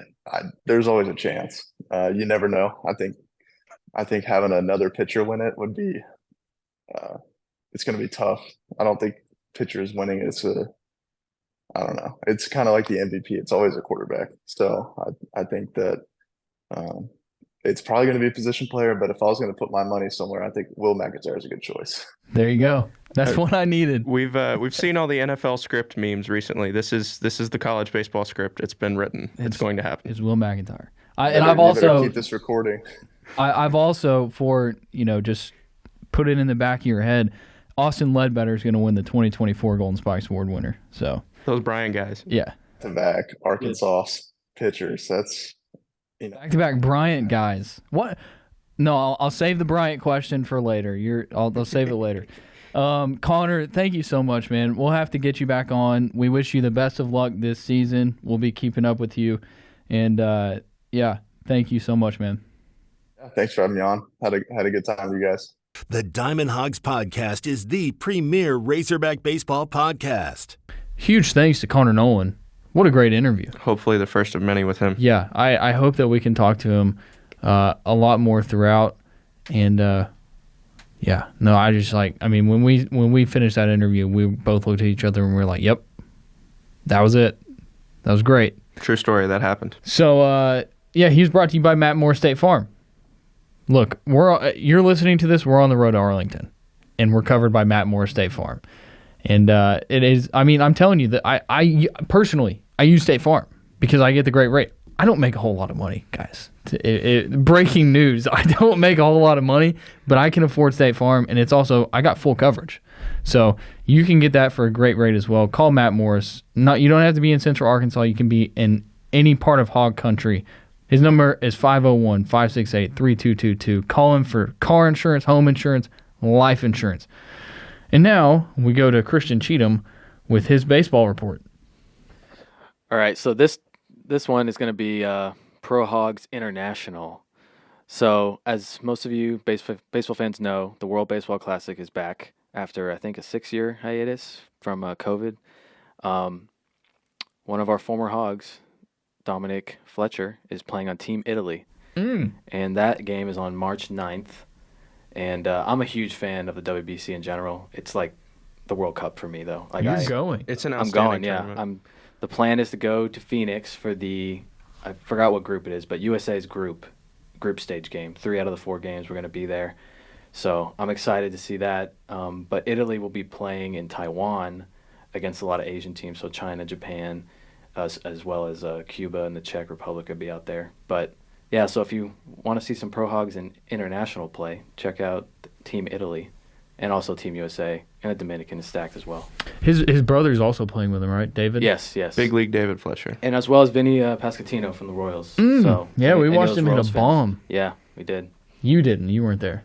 there's always a chance. You never know. I think having another pitcher win it would be, it's going to be tough. I don't think pitchers winning I don't know. It's kind of like the MVP. It's always a quarterback. So I think that it's probably going to be a position player, but if I was going to put my money somewhere, I think Will McIntyre is a good choice.
There you go. That's what I needed.
We've seen all the NFL script memes recently. This is the college baseball script. It's been written. It's going to happen.
It's Will McIntyre.
I've also keep this recording.
I've also just put it in the back of your head. Austin Ledbetter is going to win the 2024 Golden Spikes Award winner. So
those Bryant guys.
Yeah.
Back Arkansas pitchers. That's
back-to-back Bryant guys. What? No, I'll save the Bryant question for later. I'll save it later. Connor, thank you so much, man. We'll have to get you back on. We wish you the best of luck this season. We'll be keeping up with you. And thank you so much, man.
Thanks for having me on. Had a good time with you guys.
The Diamond Hawgs Podcast is the premier Razorback baseball podcast.
Huge thanks to Connor Noland. What a great interview.
Hopefully the first of many with him.
Yeah, I hope that we can talk to him a lot more throughout. And when we finished that interview, we both looked at each other and we were like, "Yep, that was it. That was great."
True story. That happened.
So he was brought to you by Matt Moore State Farm. Look, you're listening to this. We're on the road to Arlington, and we're covered by Matt Moore State Farm. And it is. I mean, I'm telling you that I personally use State Farm because I get the great rate. I don't make a whole lot of money, guys. Breaking news. I don't make a whole lot of money, but I can afford State Farm, and it's also, I got full coverage. So you can get that for a great rate as well. Call Matt Morris. You don't have to be in Central Arkansas. You can be in any part of hog country. His number is 501-568-3222. Call him for car insurance, home insurance, life insurance. And now we go to Christian Cheatham with his baseball report.
All right, so this one is going to be Pro Hogs International. So, as most of you baseball fans know, the World Baseball Classic is back after, I think, a 6-year hiatus from COVID. One of our former Hogs, Dominic Fletcher, is playing on Team Italy. And that game is on March 9th. And I'm a huge fan of the WBC in general. It's like the World Cup for me, though. Like
You're going.
It's an
I'm
outstanding
going, yeah.
tournament.
The plan is to go to Phoenix for I forgot what group it is, but USA's group stage game. 3 out of the 4 games we're going to be there. So I'm excited to see that. But Italy will be playing in Taiwan against a lot of Asian teams, so China, Japan, as well as Cuba and the Czech Republic will be out there. But yeah, so if you want to see some Pro Hogs in international play, check out Team Italy and also Team USA, and the Dominican is stacked as well.
His brother's also playing with him, right, David?
Yes.
Big League David Fletcher.
And as well as Vinny Pascatino from the Royals. So
yeah, we watched him hit a bomb.
Yeah, we did.
You didn't. You weren't there.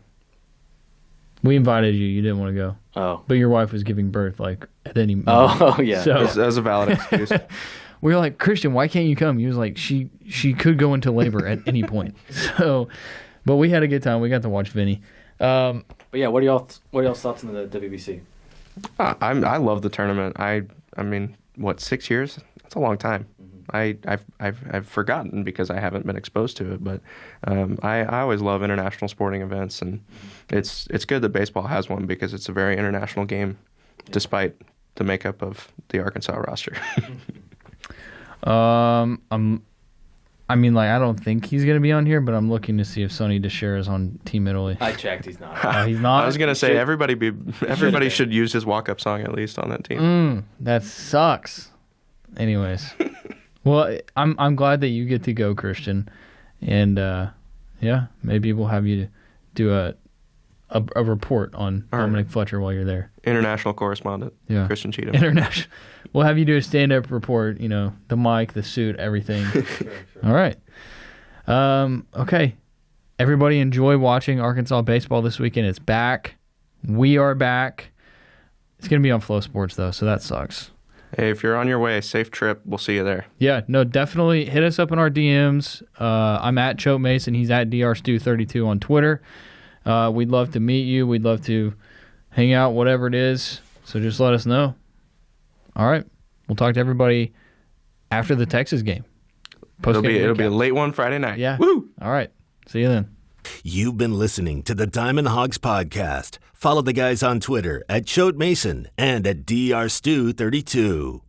We invited you. You didn't want to go.
Oh.
But your wife was giving birth, like, at any moment.
Oh, yeah.
So,
That was a valid excuse.
we were like, Christian, why can't you come? He was like, she could go into labor at any point. So, but we had a good time. We got to watch Vinny.
But yeah, what are y'all's thoughts on the WBC?
I love the tournament. I mean, 6 years? That's a long time. I've forgotten because I haven't been exposed to it, but I always love international sporting events, and it's good that baseball has one because it's a very international game, despite the makeup of the Arkansas roster.
I don't think he's going to be on here, but I'm looking to see if Sonny DeShera is on Team Italy.
I checked, he's not.
He's not?
I was going to say everybody should use his walk-up song at least on that team.
That sucks. Anyways, well, I'm glad that you get to go, Christian, and maybe we'll have you do a report on Dominic Fletcher while you're there.
International correspondent, Christian Cheatham.
International. We'll have you do a stand-up report, the mic, the suit, everything. Sure. All right. Okay. Everybody enjoy watching Arkansas baseball this weekend. It's back. We are back. It's going to be on Flow Sports, though, so that sucks.
Hey, if you're on your way, safe trip. We'll see you there.
Yeah, no, definitely hit us up in our DMs. I'm at Choate Mason. He's at drstew32 on Twitter. We'd love to meet you. We'd love to hang out, whatever it is. So just let us know. All right. We'll talk to everybody after the Texas game.
It'll be a late one Friday night.
Yeah.
Woo!
All right. See you then.
You've been listening to the Diamond Hawgs Podcast. Follow the guys on Twitter at Choate Mason and at drstew32.